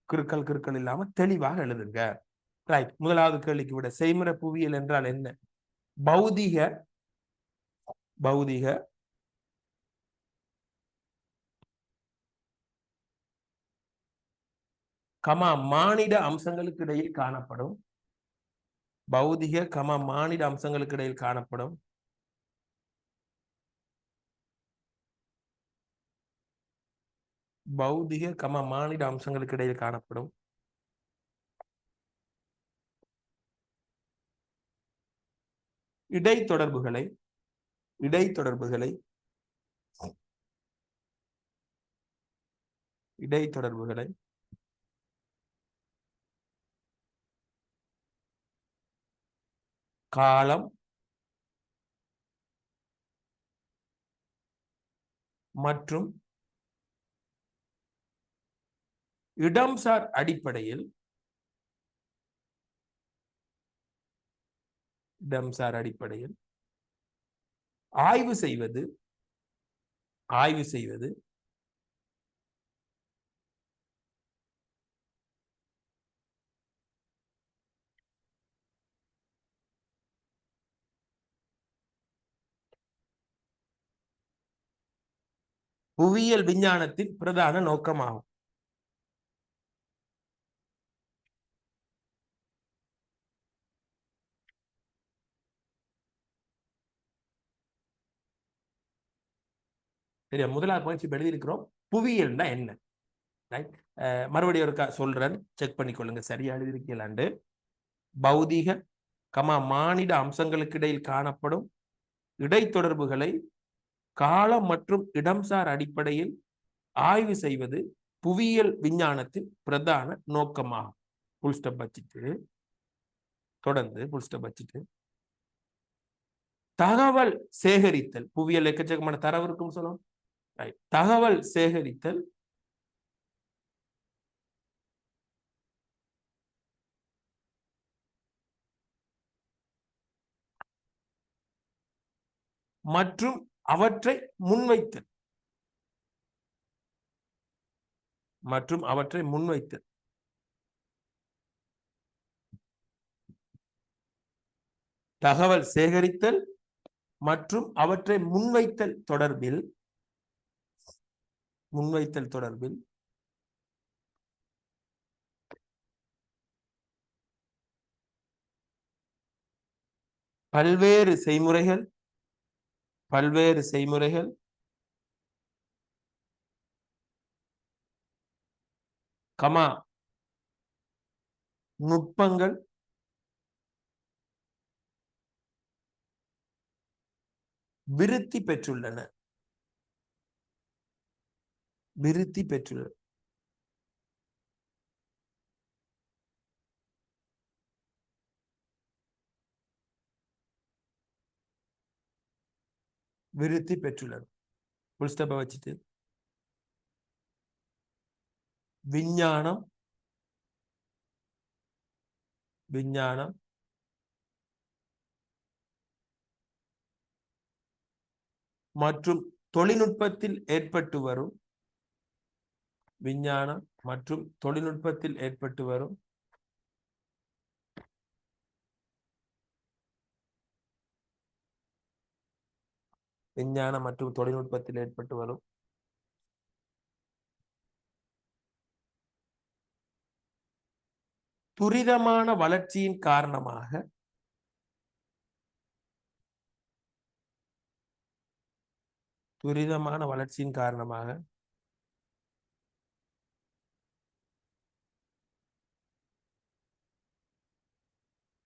கிறுக்கல் இல்லாம தெளிவாக எழுதுங்க. ரைட். முதலாவது கேள்விக்கு விட, செய்முறை புவியியல் என்றால் என்ன? பௌதிக மானிட அம்சங்களுக்கு இடையில் காணப்படும் மானிட அம்சங்களுக்கு இடையில் காணப்படும் மானிட அம்சங்களுக்கு இடையில் காணப்படும் இடைத்தொடர்புகளை காலம் மற்றும் இடம்சார் அடிப்படையில் ஆய்வு செய்வது புவியியல் விஞ்ஞானத்தின் பிரதான நோக்கமாகும். சரியா? முதலாவது பயிற்சி எழுதியிருக்கிறோம், புவியியல் என்ன. ரைட். மறுபடியும் ஒருக்கா சொல்றேன், செக் பண்ணிக்கொள்ளுங்க சரியா எழுதியிருக்கீங்களாண்டு. பௌதிக மானிட அம்சங்களுக்கு இடையில் காணப்படும் இடைத்தொடர்புகளை காலம் மற்றும் இடம்சார் அடிப்படையில் ஆய்வு செய்வது புவியியல் விஞ்ஞானத்தின் பிரதான நோக்கமாகும். புல் ஸ்டாப் வச்சிட்டு தொடர்ந்து புல் ஸ்டாப் வச்சிட்டு தகவல் சேகரித்தல். புவியியல் எக்கச்சக்கமான தரவு இருக்கும் சொல்லணும். தகவல் சேகரித்தல் மற்றும் அவற்றை முன்வைத்தல் தகவல் சேகரித்தல் மற்றும் அவற்றை முன்வைத்தல் தொடர்பில் பல்வேறு செய்முறைகள் நுட்பங்கள் விருத்தி பெற்றுள்ளன. விருத்தி பெற்றுள்ளது. புல் ஸ்டாப்பை வச்சுட்டு விஞ்ஞானம் விஞ்ஞானம் மற்றும் தொழில்நுட்பத்தில் ஏற்பட்டு வரும் விஞ்ஞானம் மற்றும் தொழில்நுட்பத்தில் ஏற்பட்டு வரும் விஞ்ஞானம் மற்றும் தொழில்நுட்பத்தில் ஏற்பட்டு வரும் துரிதமான வளர்ச்சியின் காரணமாக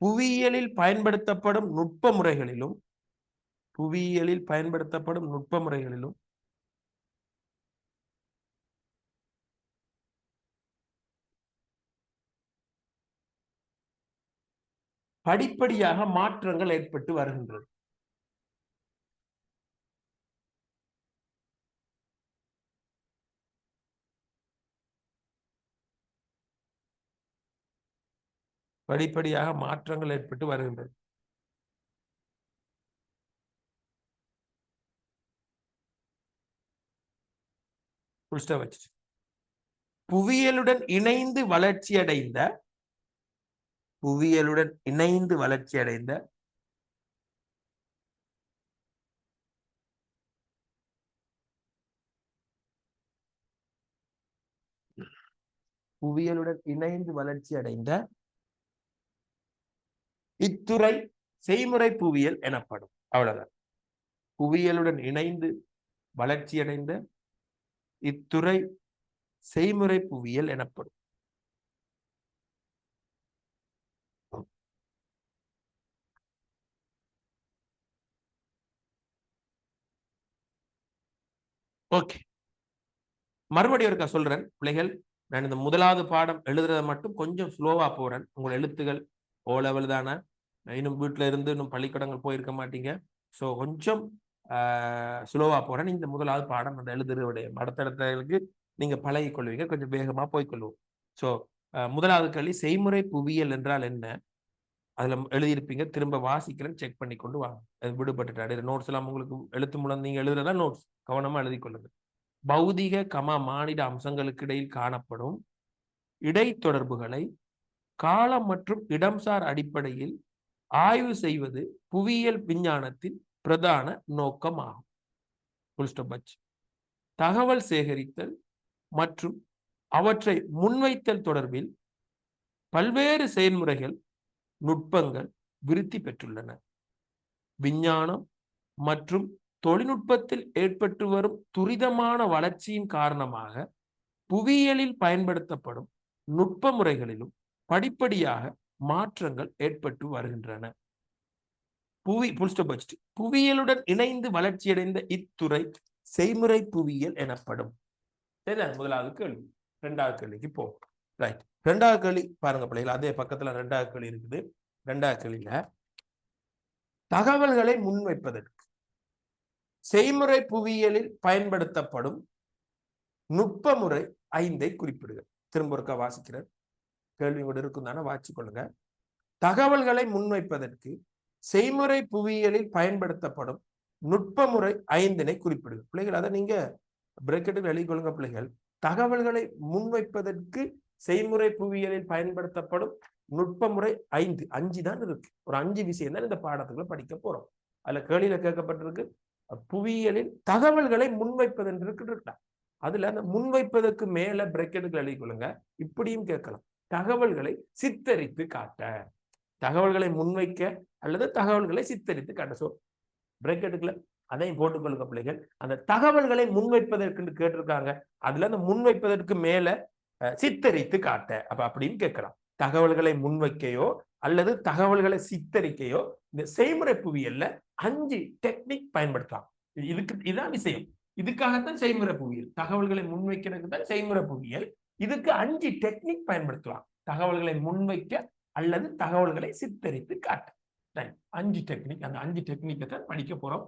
புவியியலில் பயன்படுத்தப்படும் நுட்ப முறைகளிலும் படிப்படியாக மாற்றங்கள் ஏற்பட்டு வருகின்றது. படிப்படியாக மாற்றங்கள் ஏற்பட்டு வருகின்றது. புவியியலுடன் இணைந்து வளர்ச்சியடைந்த இத்துறை செய்முறை புவியியல் எனப்படும். அவ்வளவுதான். புவியியலுடன் இணைந்து வளர்ச்சியடைந்த இத்துறை செய்முறை புவியியல் எனப்படும். ஓகே, மறுபடியும் ஒருக்கா சொல்றேன் பிள்ளைகள். நான் இந்த முதலாவது பாடம் எழுதுறத மட்டும் கொஞ்சம் ஸ்லோவா போறேன். உங்கள் எழுத்துகள் ஓ லெவல் தானே, இன்னும் வீட்டுல இருந்து இன்னும் பள்ளிக்கூடங்கள் போயிருக்க மாட்டீங்க. ஸோ கொஞ்சம் ஸ்லோவா போறேன். இந்த முதலாவது பாடம் அந்த எழுதுறவுடைய அடுத்தடுத்தவர்களுக்கு நீங்க பழகி கொள்வீங்க, கொஞ்சம் வேகமா போய்கொள்வோம். ஸோ முதலாவது கேள்வி, செய்முறை புவியியல் என்றால் என்ன? அதுல எழுதியிருப்பீங்க, திரும்ப வாசிக்கிறேன், செக் பண்ணி கொண்டு வாங்க. விடுபட்டுட்டாரு நோட்ஸ் எல்லாம் உங்களுக்கு எழுத்து மூலம் நீங்க எழுதுறதா நோட்ஸ் கவனமா எழுதி கொள்ளுங்க. பௌதிக மானிட அம்சங்களுக்கு இடையில் காணப்படும் இடைத்தொடர்புகளை காலம் மற்றும் இடம்சார் அடிப்படையில் ஆய்வு செய்வது புவியியல் விஞ்ஞானத்தின் பிரதான நோக்கமாகும். தகவல் சேகரித்தல் மற்றும் அவற்றை முன்வைத்தல் தொடர்பில் பல்வேறு செயல்முறைகள், நுட்பங்கள் விருத்தி பெற்றுள்ளன. விஞ்ஞானம் மற்றும் தொழில்நுட்பத்தில் ஏற்பட்டு வரும் துரிதமான வளர்ச்சியின் காரணமாக புவியியலில் பயன்படுத்தப்படும் நுட்ப முறைகளிலும் படிப்படியாக மாற்றங்கள் ஏற்பட்டு வருகின்றன. புவியியலுடன் இணைந்து வளர்ச்சியடைந்த இத்துறை செய்முறை புவியியல் எனப்படும். முதலாவது கேள்வி. இரண்டாவது கேள்விக்கு போ. ரைட், இரண்டாவது கேள்வி பாருங்க பிள்ளைகள், அதே பக்கத்துல இரண்டாவது கேள்வி இருக்குது. இரண்டாவது கேள்வியில தகவல்களை முன்வைப்பதற்கு செய்முறை புவியியலில் பயன்படுத்தப்படும் நுட்ப முறை 5 குறிப்பிடுக. திரும்ப ஒருக்கா வாசிக்கிறேன், கேள்வி கூட இருக்கும் தானே, வாசிக்கொள்ளுங்க. தகவல்களை முன்வைப்பதற்கு செய்முறை புவியியலில் பயன்படுத்தப்படும் நுட்ப முறை 5 குறிப்பிடுங்க. பிள்ளைகள் அதை நீங்க பிரேக்கெட்டுக்கு எழுதி கொள்ளுங்க பிள்ளைகள். தகவல்களை முன்வைப்பதற்கு செய்முறை புவியியலில் பயன்படுத்தப்படும் நுட்ப முறை 5 தான் இருக்கு. ஒரு 5 விஷயம் தான் இந்த பாடத்துக்குள்ள படிக்க போறோம். அதுல கேள்வியில கேட்கப்பட்டிருக்கு புவியியலில் தகவல்களை முன்வைப்பது என்று இருக்குடா. அதுல அந்த முன்வைப்பதற்கு மேல பிரேக்கெட்டுக்கு எழுதி கொள்ளுங்க. இப்படியும் கேட்கலாம், தகவல்களை சித்தரித்து காட்ட, தகவல்களை முன்வைக்க அல்லது தகவல்களை சித்தரித்து காட்ட. சோ பிரேக்கெட்டுக்குள்ள அதையும் போட்டுக்கொள்ளுங்க பிள்ளைகள். அந்த தகவல்களை முன்வைப்பதற்கு கேட்டிருக்காங்க, அதுல அந்த முன்வைப்பதற்கு மேல சித்தரித்து காட்ட, அப்ப அப்படின்னு கேட்கலாம். தகவல்களை முன்வைக்கையோ அல்லது தகவல்களை சித்தரிக்கையோ இந்த செய்முறை புவியியல்ல 5 டெக்னிக் பயன்படுத்தலாம். இதுதான் விஷயம். இதுக்காகத்தான் செய்முறை புவியியல். தகவல்களை முன்வைக்கிறதுக்கு தான் செய்முறை புவியியல். இதுக்கு 5 டெக்னிக் பயன்படுத்தலாம். தகவல்களை முன்வைக்க அல்லது தகவல்களை சித்தரித்து காட்ட. 5 டெக்னிக். அந்த 5 டெக்னிக்கை தான் படிக்க போறோம்.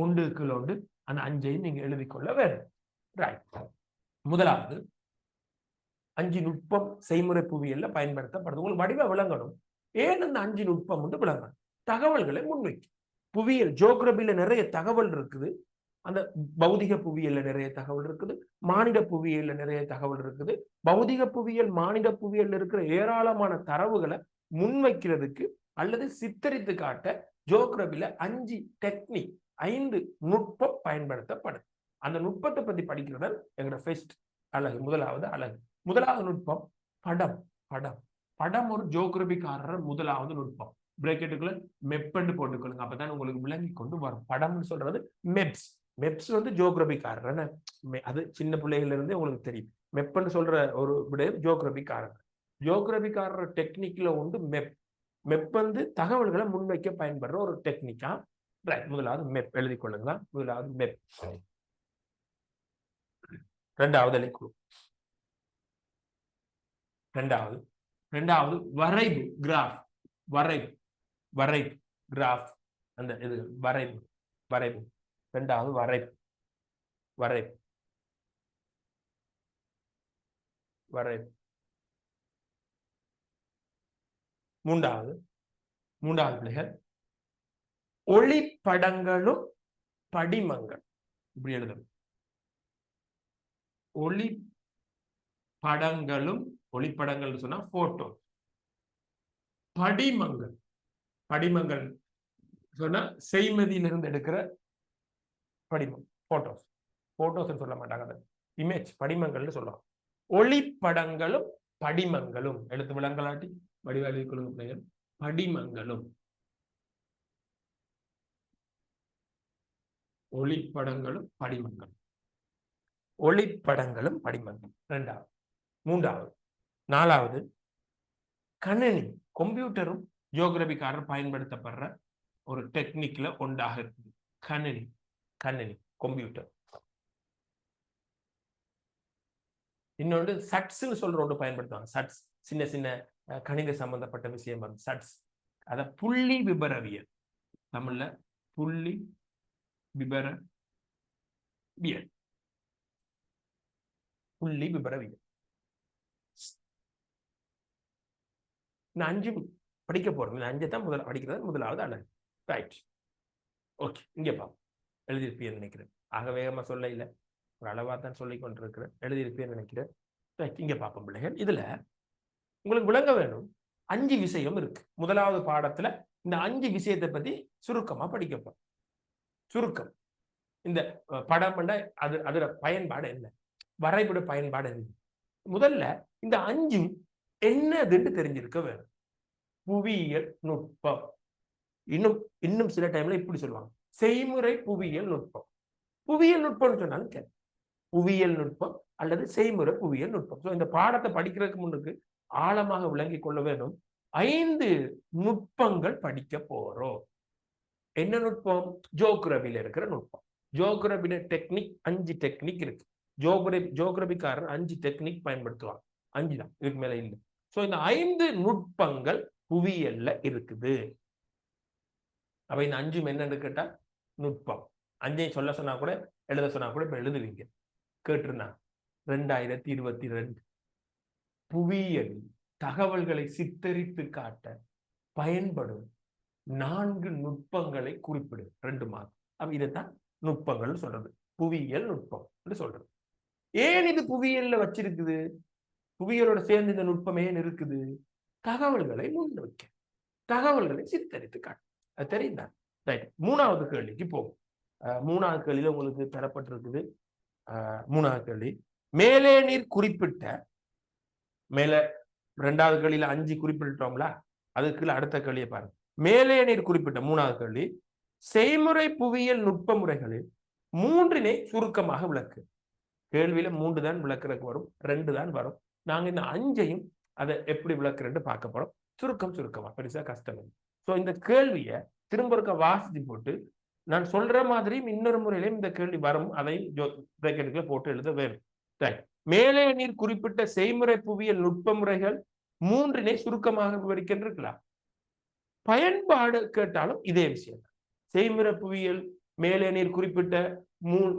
ஒன்று கிலோண்டு அந்த 5ஐயும் நீங்க எழுதி கொள்ள வேண்டும். ரைட். முதலாவது 5 நுட்பம் செய்முறை புவியியல்ல பயன்படுத்தப்படுது. உங்களுக்கு வடிவ விளங்கணும். ஏன் அந்த 5 நுட்பம் வந்து விளங்கணும்? தகவல்களை முன்வைக்கும். புவியியல் ஜியோகிராபில நிறைய தகவல் இருக்குது. அந்த பௌதிக புவியியல்ல நிறைய தகவல் இருக்குது, மானிட புவியியல்ல நிறைய தகவல் இருக்குது. பௌதிக புவியியல், மானிட புவியியல் இருக்கிற ஏராளமான தரவுகளை முன்வைக்கிறதுக்கு அல்லது சித்தரித்து காட்ட ஜியோகிராபில 5 டெக்னிக், 5 நுட்பம் பயன்படுத்தப்படுது. அந்த நுட்பத்தை பத்தி படிக்கிறது எங்களோட ஃபர்ஸ்ட் அழகு, முதலாவது அழகு. முதலாவது நுட்பம் படம். படம் படம் ஒரு ஜியோகிராபிக்காரர் முதலாவது நுட்பம். பிரேக்கெட்டுக்குள்ள மெப்ன்னு போட்டுக்கொள்ளுங்க, அப்பதான் உங்களுக்கு விளங்கி கொண்டு வரும். படம்னு சொல்றது மெப்ஸ். மெப்ஸ் வந்து ஜியோகிராபிக்காரர், அது சின்ன பிள்ளைகள்ல இருந்து உங்களுக்கு தெரியும். மெப்ன்னு சொல்ற ஒரு விடயம் ஜியோகிராபிக்காரர். ஜியோகிராபிக்காரர் டெக்னிக்ல உண்டு மெப். மெப் வந்து தகவல்களை முன்வைக்க பயன்படுற ஒரு டெக்னிக்கா. முதலாவது மெப் எழுதி கொள்ளுங்களா. முதலாவது மெப். ரெண்டாவது எழுதி ரெண்டாவது வரைவு, கிராஃப். வரைவு கிராஃப், அந்த இது வரைவு. ரெண்டாவது வரைவு. மூன்றாவது பிள்ளைகள் ஒளிப்படங்களும் படிமங்கள். இப்படி எழுதணும். ஒளிப்படங்கள் சொன்னா போட்டோ. படிமங்கள் சொன்னா செய்மதியிலிருந்து எடுக்கிற படிமம். போட்டோஸ் சொல்ல மாட்டாங்க, இமேஜ். படிமங்கள்னு சொல்லலாம். ஒளிப்படங்களும் படிமங்களும். எழுத்து விளங்கலாட்டி வடிவாளி கொள்ளுங்க. படிமங்களும் ஒளிப்படங்களும் படிமங்களும். ரெண்டாவது. மூன்றாவது. நாலாவது கணினி, கம்ப்யூட்டரும் ஜியோகிராபிக்காரர் பயன்படுத்தப்படுற ஒரு டெக்னிக்ல ஒன்றாக இருக்குது. கணினி, கம்ப்யூட்டர். இன்னொன்று சட்ஸ்ன்னு சொல்ற ஒன்று பயன்படுத்துவாங்க. சட்ஸ், சின்ன சின்ன கணித சம்பந்தப்பட்ட விஷயம் வரும். சட்ஸ் அத புள்ளி விபரவியல். தமிழ்ல புள்ளி விபரவியல். இந்த 5 படிக்க போறோம். இந்த 5 தான் படிக்கிறது முதலாவது அழகு. ரைட். ஓகே, இங்க பாப்போம். எழுதியிருப்பேன்னு நினைக்கிறேன். ஆக வேகமா சொல்ல இல்லை, ஒரு அளவா தான் சொல்லி கொண்டிருக்கிறேன். எழுதியிருப்பேன்னு நினைக்கிறேன். இங்க பார்ப்போம் பிள்ளைகள். இதுல உங்களுக்கு விளங்க வேணும், 5 விஷயம் இருக்கு. முதலாவது பாடத்துல இந்த 5 விஷயத்தை பத்தி சுருக்கமா படிக்கப்போம். சுருக்கம். இந்த படம் அதுல பயன்பாடு என்ன, வரைபட பயன்பாடு என்ன. முதல்ல இந்த 5 என்னதுன்னு தெரிஞ்சிருக்க வேணும். புவியியல் நுட்பம். இன்னும் சில டைம்ல இப்படி சொல்லுவாங்க, செய்முறை புவியியல் நுட்பம். புவியியல் நுட்பம் சொன்னாலும் புவியியல் நுட்பம் அல்லது செய்முறை புவியியல் நுட்பம். இந்த பாடத்தை படிக்கிறதுக்கு முன்னுக்கு ஆழமாக விளங்கி கொள்ள வேண்டும். 5 நுட்பங்கள் படிக்க போறோம். என்ன நுட்பம்? ஜியோகிராபில இருக்கிற நுட்பம். ஜியோகிராபில டெக்னிக் 5 டெக்னிக் இருக்கு. ஜியோகிராபிக்காரர் 5 டெக்னிக் பயன்படுத்துவாங்க. 5 தான், இதுக்கு மேல இல்லை. சோ இந்த 5 நுட்பங்கள் புவியியல்ல இருக்குது. அப்ப இந்த 5 என்னன்னு கேட்டா நுட்பம். 5 சொல்ல சொன்னா கூட, எழுத சொன்னா கூட இப்ப எழுதுவீங்க. கேட்டிருந்தாங்க 2022 புவியியல் தகவல்களை சித்தரித்து காட்ட பயன்படும் 4 நுட்பங்களை குறிப்பிடு. 2 மார்க். அப்ப இதைத்தான் நுட்பங்கள் சொல்றது. புவியியல் நுட்பம் சொல்றது. ஏன் இது புவியியல்ல வச்சிருக்குது? புவியியலோட சேர்ந்து இந்த நுட்பம் ஏன் இருக்குது? தகவல்களை முன்வைக்க, தகவல்களை சித்தரித்து காட்ட. அது தெரியுதா? ரைட். 3வது கேள்விக்கு போகும். 3வது கேள்வியில உங்களுக்கு தரப்பட்டிருக்குது. 3வது கேள்வி, மேலே நீர் குறிப்பிட்ட, மேல 2வது கேள்வியில 5 குறிப்பிட்டோம்ல, அதுக்குள்ள அடுத்த கேள்வியை பாருங்க. மேலே நீர் குறிப்பிட்ட 3வது கேள்வி, செய்முறை புவியியல் நுட்ப முறைகளில் 3 சுருக்கமாக விளக்கு. கேள்வியில 3 தான் விளக்குறதுக்கு வரும், 2 தான் வரும். நாங்க இந்த 5ஐயும் அதை எப்படி விளக்குறேன்னு பார்க்க போறோம். சுருக்கமா, பெருசா கஷ்டம் இல்லை. சோ இந்த கேள்வியை திரும்ப இருக்க வாசித்து போட்டு, நான் சொல்ற மாதிரி இன்னொரு முறையிலும் இந்த கேள்வி வரும், அதையும் பிராக்கெட்டுக்குள்ள போட்டு எழுத வேணும். மேலே நீர் குறிப்பிட்ட செய்முறை புவியியல் நுட்ப முறைகள் 3 சுருக்கமாக விவரிக்கின்றிருக்கலாம். பயன்பாடு கேட்டாலும் இதே விஷயம். செய்முறை புவியியல் மேலே நீர் குறிப்பிட்ட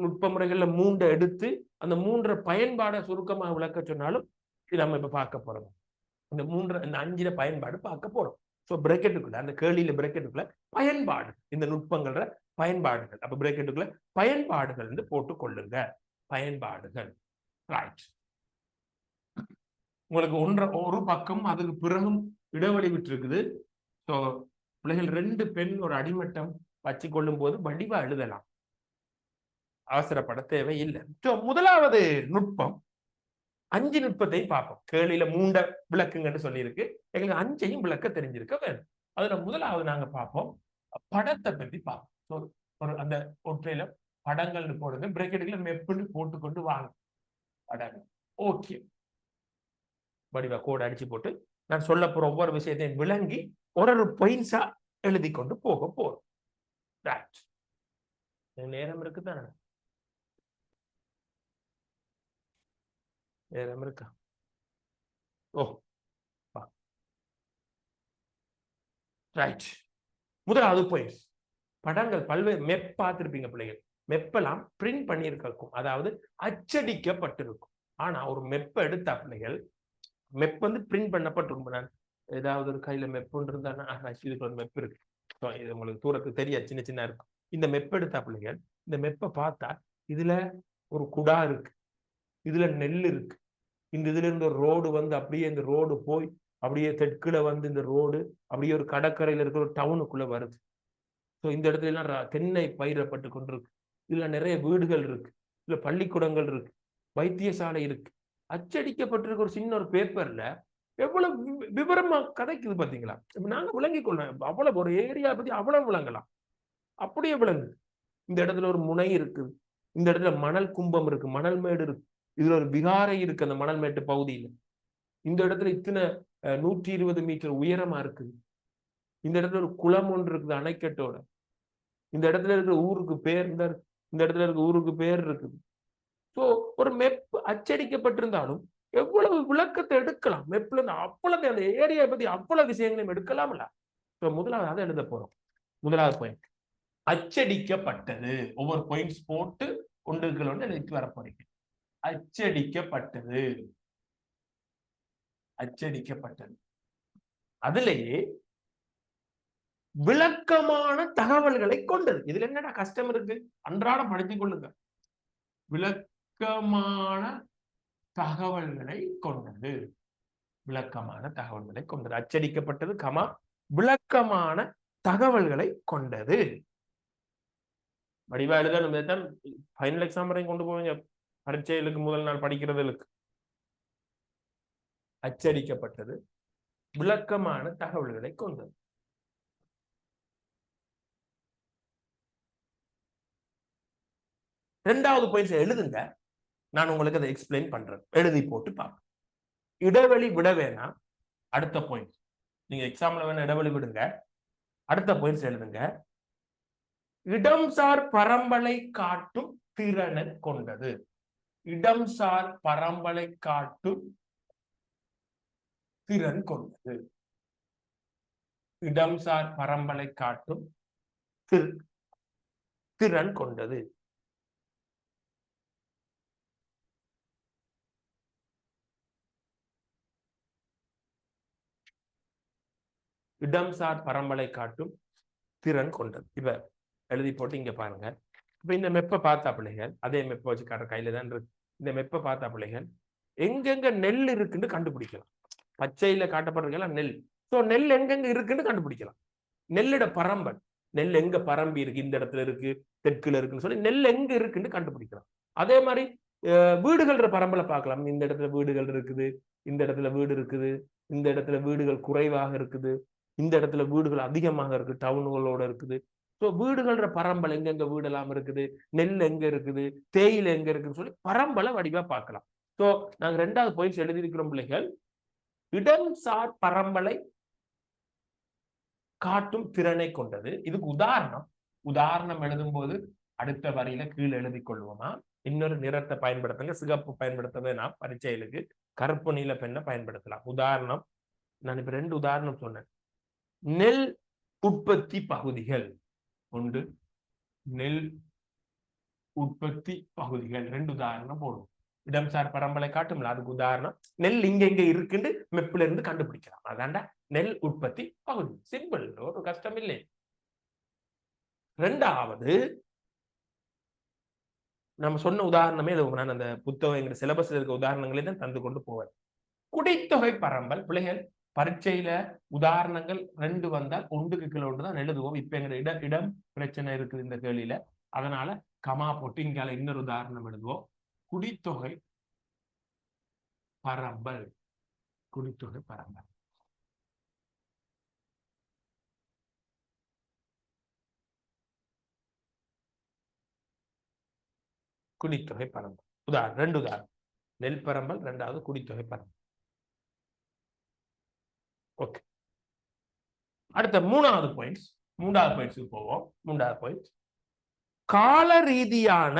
நுட்ப முறைகள்ல மூன்றை எடுத்து அந்த மூன்ற பயன்பாடை சுருக்கமாக விளக்க சொன்னாலும் இது நம்ம இப்ப பார்க்க போறோம். இந்த 5 பயன்பாடு பார்க்க போறோம். ஸோ பிரேக்கெட்டுக்குள்ள அந்த கேள்வியில பிரேக்கெட்டுக்குள்ள பயன்பாடு, இந்த நுட்பங்கள பயன்பாடுகள், அப்ப பிரேக்கெட்டுக்குள்ள பயன்பாடுகள் என்று போட்டுக் கொள்ளுங்க. பயன்பாடுகள். ரைட். உங்களுக்கு ஒரு பக்கம் அதுக்கு பிறகும் இடைவெளி விட்டு இருக்குது. ஸோ பிள்ளைகள் 2 பெண் ஒரு அடிமட்டம் வச்சு கொள்ளும் போது வடிவா எழுதலாம், அவசரப்பட தேவை இல்லை. ஸோ முதலாவது நுட்பம் 5 நுட்பத்தையும் பார்ப்போம். கேள்வியில 3 விளக்குங்கன்னு சொல்லியிருக்கு, எங்களுக்கு 5ஐயும் விளக்க தெரிஞ்சிருக்க வேணும். அதுல முதலாவது நாங்க பார்ப்போம் படத்தை பத்தி பார்ப்போம். ஒரு அந்த ஒற்றையில படங்கள்னு போடுங்க, பிரேக்கெட்டுகளை மெப்புன்னு போட்டுக்கொண்டு வாங்க படங்கள். ஓகே, வடிவா கோடு அடிச்சு போட்டு நான் சொல்ல போற ஒவ்வொரு விஷயத்தையும் விளங்கி ஒரு பாயிண்ட்ஸா எழுதி கொண்டு போக போறோம். நேரம் இருக்குதானே? நேரம் இருக்கா? ஓ ரைட். முதலாவது பாயிண்ட்ஸ். படங்கள் பல்வேறு மெப் பார்த்திருப்பீங்க பிள்ளைகள். மெப்பெல்லாம் பிரிண்ட் பண்ணியிருக்கும், அதாவது அச்சடிக்கப்பட்டிருக்கும். ஆனா ஒரு மெப்பை எடுத்த பிள்ளைகள், மெப் வந்து பிரிண்ட் பண்ணப்பட்டிருக்கும். நான் ஏதாவது ஒரு கையில மெப்புன்னு இருந்தா இதுக்கு ஒரு மெப் இருக்கு, இது உங்களுக்கு தூரத்துக்கு தெரியாது, சின்ன சின்ன இருக்கும். இந்த மெப் எடுத்த பிள்ளைகள் இந்த மெப்பை பார்த்தா இதுல ஒரு குடா இருக்கு, இதுல நெல் இருக்கு, இந்த இதுல இருந்து ஒரு ரோடு வந்து அப்படியே இந்த ரோடு போய் அப்படியே தெற்குல வந்து இந்த ரோடு அப்படியே ஒரு கடற்கரையில இருக்கிற ஒரு டவுனுக்குள்ள வருது. ஸோ இந்த இடத்துல எல்லாம் தென்னை பயிரப்பட்டு கொண்டிருக்கு. இதுல நிறைய வீடுகள் இருக்கு, இதுல பள்ளிக்கூடங்கள் இருக்கு, வைத்தியசாலை இருக்கு. அச்சடிக்கப்பட்டிருக்க ஒரு சின்ன ஒரு பேப்பர்ல எவ்வளவு விவரமா கதைக்குது பாத்தீங்களா? நாங்க விளங்கிக் கொள்ளலாம், அவ்வளவு ஒரு ஏரியா பத்தி அவ்வளவு விளங்கலாம், அப்படியே விளங்கு. இந்த இடத்துல ஒரு முனை இருக்குது, இந்த இடத்துல மணல் கும்பம் இருக்கு, மணல் மேடு இருக்கு, இதுல ஒரு விகாரை இருக்கு அந்த மணல் மேட்டு பகுதியில. இந்த இடத்துல இத்தனை 120 மீட்டர் உயரமா இருக்குது. இந்த இடத்துல ஒரு குளம் ஒன்று இருக்குது அணைக்கட்டோட. இந்த இடத்துல இருக்கிற ஊருக்கு பேர் இந்த இடத்துல இருக்க ஊருக்கு பேர் இருக்குது. ஸோ ஒரு மெப் அச்சடிக்கப்பட்டிருந்தாலும் எவ்வளவு விளக்கத்தை எடுக்கலாம் மெப்ல இருந்து, அவ்வளவு அந்த ஏரியா பத்தி அவ்வளவு விஷயங்களையும் எடுக்கலாம்ல. முதலாவது அதை எழுத போறோம். முதலாவது பாயிண்ட் அச்சடிக்கப்பட்டது. ஒவ்வொரு பாயிண்ட்ஸ் போட்டு ஒன்றுகள் ஒன்று எழுதி வர போறீங்க. அச்சடிக்கப்பட்டது, அச்சடிக்கப்பட்டது. அதிலேயே விளக்கமான தகவல்களை கொண்டது. இதுல என்னடா கஷ்டம் இருக்கு? அன்றாடம் படித்துக் கொள்ளுங்க. விளக்கமான தகவல்களை கொண்டது, விளக்கமான தகவல்களை கொண்டது. அச்சடிக்கப்பட்டது கமா விளக்கமான தகவல்களை கொண்டது. வடிவா எழுதணும். தான் ஃபைனல் எக்ஸாம் வரையும் கொண்டு போவீங்க, பரீட்சைகளுக்கு முதல் நாள் படிக்கிறதுக்கு. அச்சடிக்கப்பட்டது விளக்கமான தகவல்களை கொண்டது. இரண்டாவது பாயிண்ட் எழுதுங்க, நான் உங்களுக்கு அதை எக்ஸ்பிளைன் பண்றேன். எழுதி போட்டு பார்க்க. இடைவெளி விட வேணாம். அடுத்த பாயிண்ட் நீங்க எக்ஸாம்ல வேணா இடைவெளி விடுங்க. அடுத்த பாயிண்ட்ஸ் எழுதுங்க. இடம்சார் பரம்பலை காட்டும் திறனை கொண்டது. இடம்சார் பரம்பலை காட்டும் திறன் கொண்டது. இடம்சார் பரம்பலை காட்டும் திறன் கொண்டது. இடம்சார் பரம்பலை காட்டும் திறன் கொண்டது. இப்ப எழுதி போட்டு இங்க பாருங்க. இப்ப இந்த மெப்பை பார்த்தா பிள்ளைகள், அதே மெப்பை வச்சு காட்டுற கையில தான் இருக்கு. இந்த மெப்பை பார்த்தா பிள்ளைகள் எங்கெங்க நெல் இருக்குன்னு கண்டுபிடிக்கலாம். பச்சையில காட்டப்படுறதுலாம் நெல். ஸோ நெல் எங்கெங்க இருக்குன்னு கண்டுபிடிக்கலாம். நெல்லோட பரம்பல், நெல் எங்க பரம்பி இருக்கு, இந்த இடத்துல இருக்கு, தெற்குல இருக்குன்னு சொல்லி நெல் எங்க இருக்குன்னு கண்டுபிடிக்கலாம். அதே மாதிரி வீடுகள்ன்ற பரம்பலை பார்க்கலாம். இந்த இடத்துல வீடுகள் இருக்குது, இந்த இடத்துல வீடு இருக்குது, இந்த இடத்துல வீடுகள் குறைவாக இருக்குது, இந்த இடத்துல வீடுகள் அதிகமாக இருக்கு, டவுன்களோட இருக்குது. ஸோ வீடுகள்ன்ற பரம்பல் எங்கெங்க வீடெல்லாம் இருக்குது, நெல் எங்க இருக்குது, தேயிலை எங்க இருக்குன்னு சொல்லி பரம்பலை வடிவா பார்க்கலாம். ஸோ நாங்க 2வது பாயிண்ட்ஸ் எழுதியிருக்கிறோம் பிள்ளைகள். இடம்சார் பரம்பலை காட்டும் திறனை கொண்டது. இதுக்கு உதாரணம் எழுதும் போது அடுத்த வரியில கீழே எழுதி கொள்வோமா. இன்னொரு நிறத்தை பயன்படுத்துங்க, சிகப்பு பயன்படுத்த வேணாம். பரீட்சைகளுக்கு கருப்பு நீல பெண்ணை பயன்படுத்தலாம். உதாரணம், நான் இப்ப 2 உதாரணம் சொன்னேன். நெல் உற்பத்தி பகுதிகள் 1, நெல் உற்பத்தி பகுதிகள். ரெண்டு உதாரணம் போடுவோம். இடம்சார் பரம்பலை காட்டும்ல, அதுக்கு உதாரணம் நெல் இங்க இங்க இருக்குன்னு மெப்பில இருந்து கண்டுபிடிக்கலாம். அதாண்டா நெல் உற்பத்தி பகுதி. சிம்பிள், ஒரு கஷ்டம் இல்லை. ரெண்டாவது நம்ம சொன்ன உதாரணமே நான் அந்த புத்தகம் சிலபஸ்ல இருக்க உதாரணங்களே தான் தந்து கொண்டு போவேன். குடித்தொகை பரம்பல் பிள்ளைகள் பரீட்சையில உதாரணங்கள் 2 வந்தால் 1க்கு கீழே தான் எழுதுவோம். இப்ப எங்க இடம் பிரச்சனை இருக்குது இந்த கேள்வியில. அதனால கமா போட்டு இங்கால இன்னொரு உதாரணம் எழுதுவோம். குடித்தொகை பரம்பல். குடித்தொகை பரம்பல். குடித்தொகை பரம்பல் உதாரணம் 2 உதாரணம். நெல் பரம்பல், 2வது குடித்தொகை பரம்பல். ஓகே. அடுத்த 3வது பாயிண்ட்ஸ் போவோம். 3வது பாயிண்ட் கால ரீதியான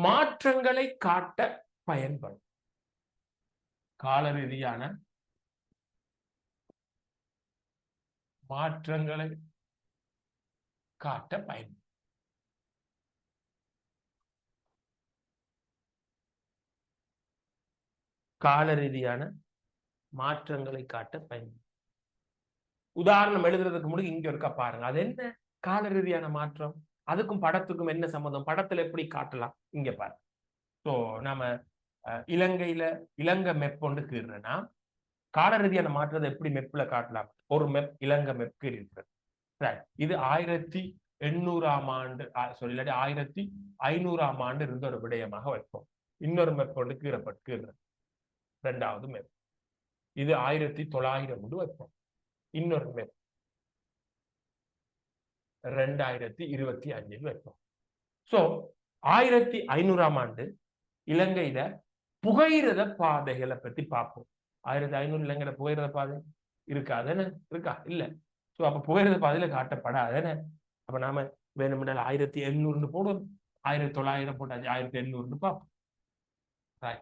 மாற்றங்களை காட்ட பயன்படும். கால ரீதியான மாற்றங்களை காட்ட பயன்படும். கால ரீதியான மாற்றங்களை காட்ட பயன்படும். உதாரணம் எழுதுறதுக்கு முன்னாடி இங்க இருக்க பாருங்க. அது என்ன கால ரீதியான மாற்றம்? அதுக்கும் படத்துக்கும் என்ன சம்பந்தம்? படத்துல எப்படி காட்டலாம்? இங்க பாருங்க. சோ நாம இலங்கை மெப் ஒன்று கீறுறேன்னா கால ரீதியான மாற்றத்தை எப்படி மெப்ல காட்டலாம்? ஒரு மெப் இலங்கை மெப் கீறிருக்கிறது. இது 1800ஆம் ஆண்டு இல்லாட்டி 1500ஆம் ஆண்டு இருந்த ஒரு விடயமாக வைப்போம். இன்னொரு மெப் ஒன்று கீறப்பட்டு 2வது மெப். இது 1900 வைப்போம். இன்னொரு மெப் 2025 வைப்போம். சோ 1500ஆம் ஆண்டு இலங்கையில புகையிரத பாதைகளை பத்தி பார்ப்போம். 1500 இலங்கையில புகையிரத பாதை இருக்கா? இல்ல. சோ அப்ப புகையிரத பாதையில காட்டப்படாதானே. அப்ப நாம வேணும்னால 1800 போடும், 1900 போட்டாச்சு, 1800 பார்ப்போம்.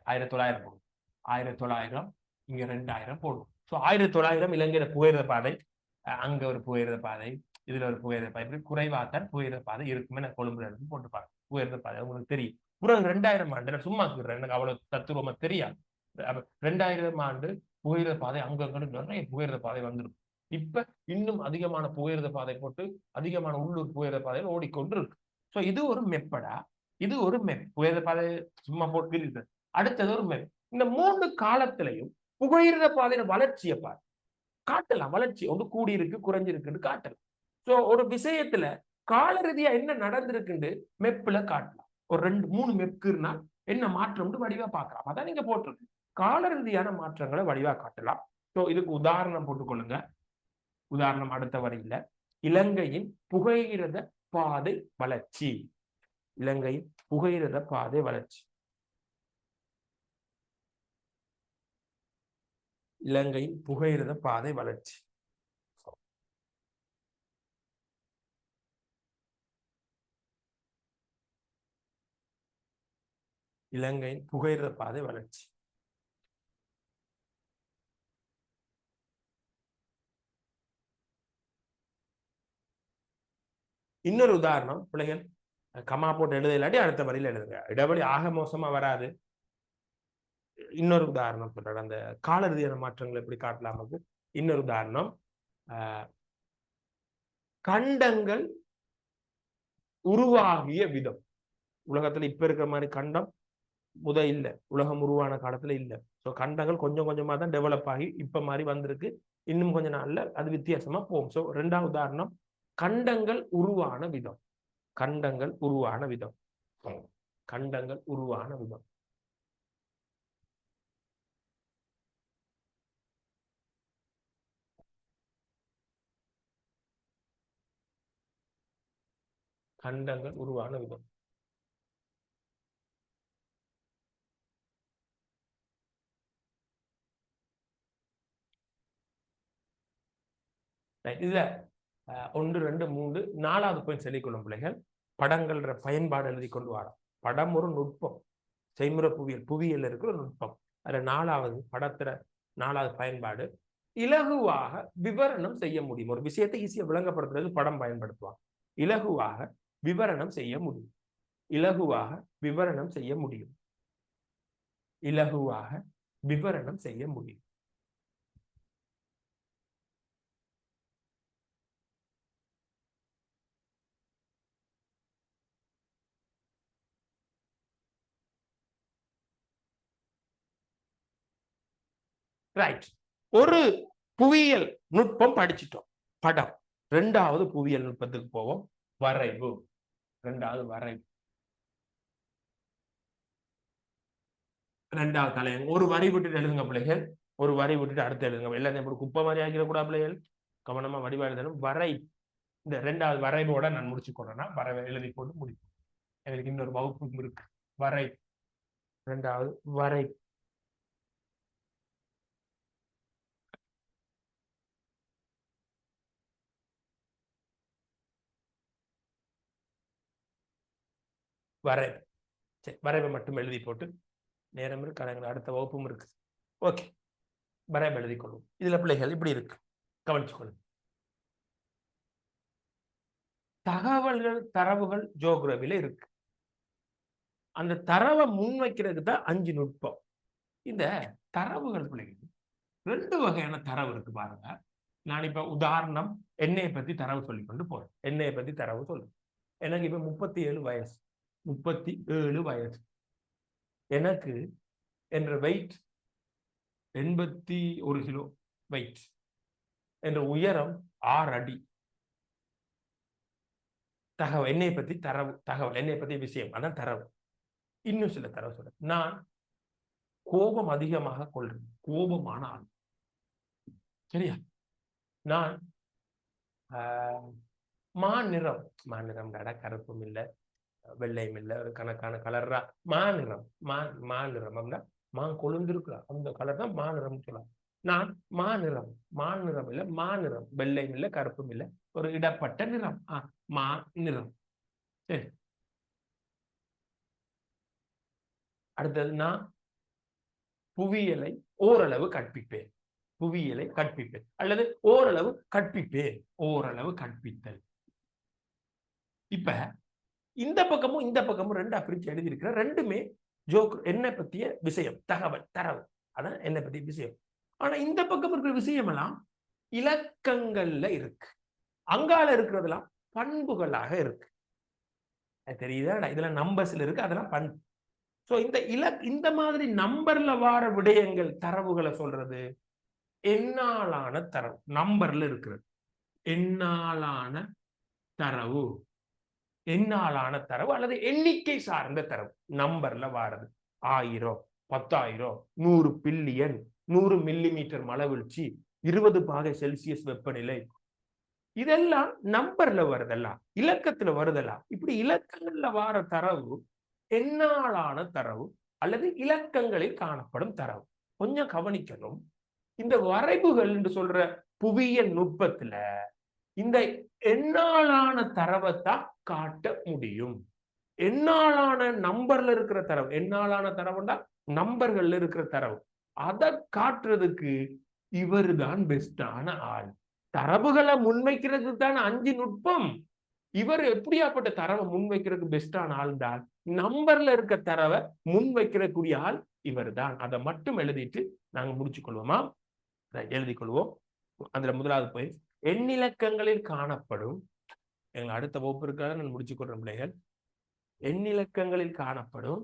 1900 போடும், 1900 இங்க 2000 போடும். சோ 1900 இலங்கையில புகையிரத பாதை, அங்க ஒரு புகையிரத பாதை, இதுல ஒரு புகையிரத பாதை, இப்படி குறைவாத்தான் புகையிரத பாதை இருக்குமே. கொழும்புல இருந்து போட்டுப்பாங்க புகையிரத பாதை, உங்களுக்கு தெரியும். பிறகு 2000 ஆண்டு நான் சும்மா சொல்றேன், எனக்கு அவ்வளவு தத்துவமா தெரியாது. 2000 ஆண்டு புகையிரத பாதை அங்க நிறைய புகையிரத பாதை வந்துடும். இப்ப இன்னும் அதிகமான புகையிரத பாதை போட்டு அதிகமான உள்ளூர் புகையிரத பாதையில் ஓடிக்கொண்டு இருக்கு. சோ இது ஒரு மெப்படா, இது ஒரு மெப். புகையிரத பாதை சும்மா போட்டு அடுத்தது ஒரு மெப். இந்த 3 காலத்திலையும் புகையிரத பாதையில வளர்ச்சியை பாரு காட்டலாம். வளர்ச்சி ஒன்று கூடி இருக்கு குறைஞ்சிருக்குன்னு காட்டலாம். சோ ஒரு விஷயத்துல கால ரீதியா என்ன நடந்திருக்குன்னு மெப்ல காட்டலாம். ஒரு 2-3 மெப்க்குன்னா என்ன மாற்றம்னு வடிவா பார்க்கலாம். அதான் நீங்க போட்டிருக்கு. கால ரீதியான மாற்றங்களை வடிவா காட்டலாம். சோ இதுக்கு உதாரணம் போட்டுக்கொள்ளுங்க. உதாரணம் அடுத்த வரையில இலங்கையின் புகையிரத பாதை வளர்ச்சி. இலங்கையின் புகையிரத பாதை வளர்ச்சி. இலங்கையின் புகையிரத பாதை வளர்ச்சி. இலங்கையின் புகையிரத பாதை வளர்ச்சி. இன்னொரு உதாரணம் பிள்ளைகள் கமா போட்டு எழுத இல்லாட்டி அடுத்த வரியில எழுதுங்க. இடைவெளி ஆக மோசமா வராது. இன்னொரு உதாரணம் சொல்றேன், அந்த கால ரீதியான மாற்றங்கள் எப்படி காட்டலாம். இன்னொரு உதாரணம், கண்டங்கள் உருவாகிய விதம். உலகத்துல இப்ப இருக்கிற மாதிரி கண்டம் இல்ல, உலகம் உருவான காலத்துல இல்ல. சோ கண்டங்கள் கொஞ்சம் கொஞ்சமா தான் டெவலப் ஆகி இப்ப மாதிரி வந்திருக்கு. இன்னும் கொஞ்ச நாள்ல அது வித்தியாசமா போகும். சோ 2வது உதாரணம், கண்டங்கள் உருவான விதம். கண்டங்கள் உருவான விதம். கண்டங்கள் உருவான விதம். கண்டங்கள் உருவான விதம். இதுல 1 2 3 4வது பாயிண்ட் சொல்லிக்கொள்ளும் பிள்ளைகள் படங்கள்ன்ற பயன்பாடு எழுதி கொண்டு வரோம். படம் ஒரு நுட்பம், செய்முறை புவியியல் இருக்கிற நுட்பம். அதுல 4வது படத்துல 4வது பயன்பாடு இலகுவாக விவரணம் செய்ய முடியும். ஒரு விஷயத்தை ஈஸியா விளங்கப்படுத்துறது படம் பயன்படுத்துவாங்க. இலகுவாக விவரணம் செய்ய முடியும். இலகுவாக விவரணம் செய்ய முடியும். இலகுவாக விவரணம் செய்ய முடியும். ரைட். ஒரு புவியியல் நுட்பம் படிச்சிட்டோம், படம். 2வது புவியியல் நுட்பத்துக்கு போவோம், வரைவு. 2வது வரைவு. 2வது தலையங்கம். ஒரு வரி விட்டுட்டு எழுதுங்க பிள்ளைகள், ஒரு வரி விட்டுட்டு அடுத்து எழுதுங்க. எல்லாத்தையும் குப்பை மாதிரி ஆக்கிடக்கூடாது பிள்ளைகள், கவனமா வடிவா எழுதணும். வரை இந்த 2வது வரைவோட நான் முடிச்சுக்கொள்றேன்னா வரைவை எழுதி போட்டு முடிக்கும். எங்களுக்கு இன்னொரு வகுப்பும் இருக்கு, வரை. 2வது வரை. வரை. சரி, வரைவை மட்டும் எழுதி போட்டு நேரம் இருக்கு, அடுத்த வகுப்பும் இருக்கு. ஓகே, வரைவை எழுதி கொள்ளும். இதுல பிள்ளைகள் இப்படி இருக்கு, கவனிச்சுக்கொள்ளும். தகவல்கள், தரவுகள் ஜியோகிராபில இருக்கு. அந்த தரவை முன்வைக்கிறதுக்கு தான் 5 நுட்பம். இந்த தரவுகள் பிள்ளைகள் 2 வகையான தரவு இருக்கு பாருங்க. நான் இப்ப உதாரணம் என்னைய பத்தி தரவு சொல்லிக்கொண்டு போறேன். என்னைய பத்தி தரவு சொல்லு. எனக்கு இப்ப 37 வயசு. 37 வயசு. எனக்கு என்ற வெயிட் 81 கிலோ வெயிட். என்ற உயரம் 6 அடி. தகவல் என்னை பத்தி தரவு, தகவல் என்னை பத்தி விஷயம், அதான் தரவு. இன்னும் சில தரவு சொல்ல, நான் கோபம் அதிகமாக கொள்றேன், கோபமான ஆள். சரியா? நான் மாநிறம், மாநிறம் கருப்பும் இல்லை வெள்ளையும் இல்லை, ஒரு கணக்கான கலர்ரா மாநிறம். மாநிறம் அப்படின்னா மான் கொழுந்திருக்கிறா அந்த கலர் தான் மாநிறம் சொல்லலாம். நான் மாநிறம், மாநிறம் இல்லை, மாநிறம், வெள்ளையும் இல்லை கருப்பும் இல்லை, ஒரு இடப்பட்ட நிறம், மாநிறம். சரி, அடுத்தது நான் புவியியலை ஓரளவு கற்பிப்பேன். புவியியலை கற்பிப்பேன் அல்லது ஓரளவு கற்பிப்பேன். ஓரளவு கற்பித்தல். இப்ப இந்த பக்கமும் இந்த பக்கமும் 2 பிரிச்சு எழுதியிருக்கிற 2மே என்ன பத்திய விஷயம், தகவல், தரவு. அதான் என்ன பத்திய விஷயம். ஆனா இந்த பக்கம் இருக்கிற விஷயம் எல்லாம் இலக்கங்கள்ல இருக்கு, அங்கால இருக்கிறதெல்லாம் பண்புகளாக இருக்கு. தெரியுதா? இதுல நம்பர்ஸ்ல இருக்கு, அதெல்லாம் பண்பு. சோ இந்த மாதிரி நம்பர்ல வார விடயங்கள், தரவுகளை சொல்றது என்னாலான தரவு. நம்பர்ல இருக்கிறது என்னாலான தரவு, என்னாலான தரவு அல்லது எண்ணிக்கை சார்ந்த தரவு. நம்பர்ல வாரது 1000, 10,000, 100 பில்லியன், 100 மில்லிமீட்டர் மழை வீழ்ச்சி, 20 பாகை செல்சியஸ் வெப்பநிலை, இதெல்லாம் நம்பர்ல வருதெல்லாம், இலக்கத்துல வருதெல்லாம். இப்படி இலக்கங்கள்ல வார தரவு என்னாலான தரவு அல்லது இலக்கங்களில் காணப்படும் தரவு. கொஞ்சம் கவனிக்கணும். இந்த வரைவுகள் என்று சொல்ற புவியியல் நுட்பத்துல இந்த என்னாலான தரவைத்தான் காட்ட முடியும். என்னாலான நம்பர்ல இருக்கிற தரவு, என்னாலான தரவுண்டா நம்பர்கள்ல இருக்கிற தரவு, அதை காட்டுறதுக்கு இவர் தான் பெஸ்டான ஆள். தரவுகளை முன்வைக்கிறதுக்கு தான் 5 நுட்பம். இவர் எப்படியாப்பட்ட தரவை முன்வைக்கிறதுக்கு பெஸ்டான ஆள் தான், நம்பர்ல இருக்க தரவை முன்வைக்கிறக்கூடிய ஆள் இவர் தான். அதை மட்டும் எழுதிட்டு நாங்க முடிச்சு கொள்வோமா? எழுதி கொள்வோம். அதுல முதலாவது போய் எண்ணிலக்கங்களில் காணப்படும், எங்க அடுத்த வகுப்பு இருக்காக நான் முடிச்சு கொள்றேன் பிள்ளைகள். எண்ணிலக்கங்களில் காணப்படும்,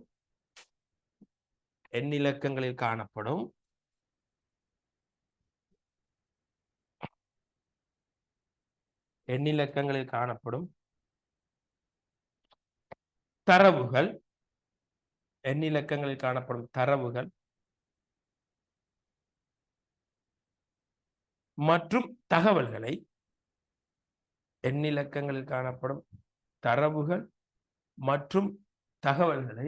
எண்ணிலக்கங்களில் காணப்படும் எண்ணிலக்கங்களில் காணப்படும் தரவுகள், எண்ணிலக்கங்களில் காணப்படும் தரவுகள் மற்றும் தகவல்களை, எண்ணிலக்கங்களில் காணப்படும் தரவுகள் மற்றும் தகவல்களை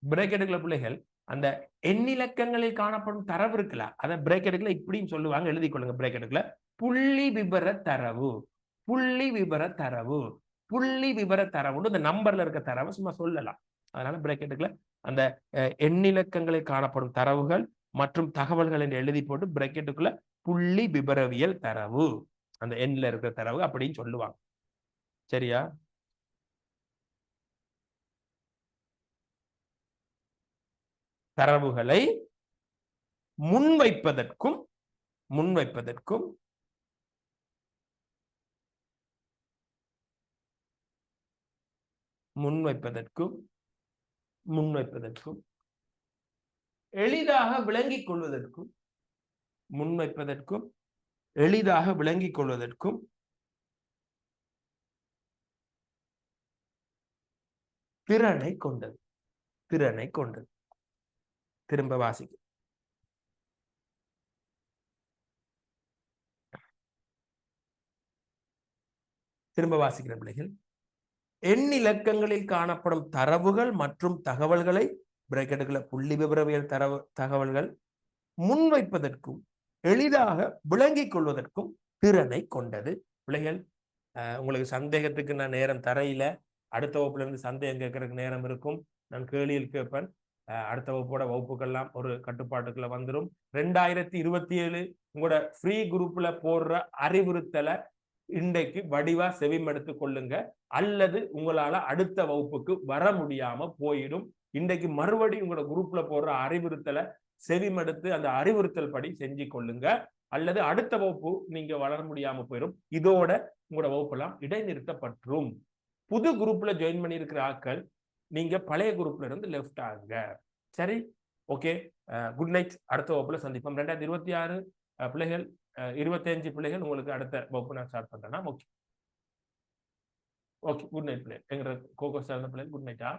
பிரேக்கெட்டுக்குள்ள பிள்ளைகள் அந்த எண்ணிலக்கங்களில் காணப்படும் தரவு இருக்குல்ல, அதை பிரேக்கெட்டுக்குள்ள இப்படின்னு சொல்லுவாங்க, எழுதி கொள்ளுங்க பிரேக்கெட்டுக்குள்ள. புள்ளி விபர தரவு, புள்ளி விபர தரவு, புள்ளி விபர தரவுன்னு இந்த நம்பர்ல இருக்க தரவு சும்மா சொல்லலாம். அதனால பிரேக்கெட்டுக்குள்ள அந்த எண்ணிலக்கங்களில் காணப்படும் தரவுகள் மற்றும் தகவல்கள் என்று எழுதி போட்டு பிரேக்கெட்டுக்குள்ள புள்ளி விபரவியல் தரவு, அந்த எண்ணில் இருக்கிற தரவு அப்படின்னு சொல்லுவாங்க. சரியா? தரவுகளை முன்வைப்பதற்கும் முன்வைப்பதற்கும் முன்வைப்பதற்கும் முன்வைப்பதற்கும் எளிதாக விளங்கிக் கொள்வதற்கும் முன்வைப்பதற்கும் எளிதாக விளங்கிக் கொள்வதற்கும் திறனை கொண்டது. திறனை கொண்டது. திரும்ப வாசிக்க. திரும்ப வாசிக்கிற பிள்ளைகள். எண்ணிலக்கங்களில் காணப்படும் தரவுகள் மற்றும் தகவல்களை பிரேக்கெட்டுகளை புள்ளி விபரவியல் தகவல்கள் முன்வைப்பதற்கும் எளிதாக விளங்கிக் கொள்வதற்கும் திறனை கொண்டது. பிள்ளைகள், உங்களுக்கு சந்தேகத்துக்கு நான் நேரம் தரையில, அடுத்த வகுப்புல இருந்து சந்தேகம் கேட்கறதுக்கு நேரம் இருக்கும். நான் கேள்வியில் கேட்பேன். அடுத்த வகுப்போட வகுப்புகள்லாம் ஒரு கட்டுப்பாட்டுக்குள்ள வந்துடும். 2027 உங்களோட ஃப்ரீ குரூப்ல போடுற அறிவுறுத்தலை இன்றைக்கு வடிவா செவிமடுத்து கொள்ளுங்க, அல்லது உங்களால அடுத்த வகுப்புக்கு வர முடியாம போயிடும். இன்றைக்கு மறுபடியும் உங்களோட குரூப்ல போடுற அறிவுறுத்தலை செவிமடுத்து அந்த அறிவுறுத்தல் படி செஞ்சு கொள்ளுங்க, அல்லது அடுத்த வகுப்பு நீங்க வளர முடியாம போயிடும். இதோட உங்களோட வகுப்பெல்லாம் இடைநிறுத்தப்பட்டுரும். புது குரூப்ல ஜாயின் பண்ணி இருக்கிற ஆட்கள் நீங்க பழைய குரூப்ல இருந்து லெஃப்ட் ஆகுங்க. சரி, ஓகே, குட் நைட். அடுத்த வகுப்புல சந்திப்போம். 2026 பிள்ளைகள், 25 பிள்ளைகள் உங்களுக்கு அடுத்த வகுப்பு நான் ஸ்டார்ட் பண்றேன்னா ஓகே. ஓகே, குட் நைட் பிள்ளைகள். எங்க கோகோ சார்ந்த பிள்ளைகள் குட் நைட்டா.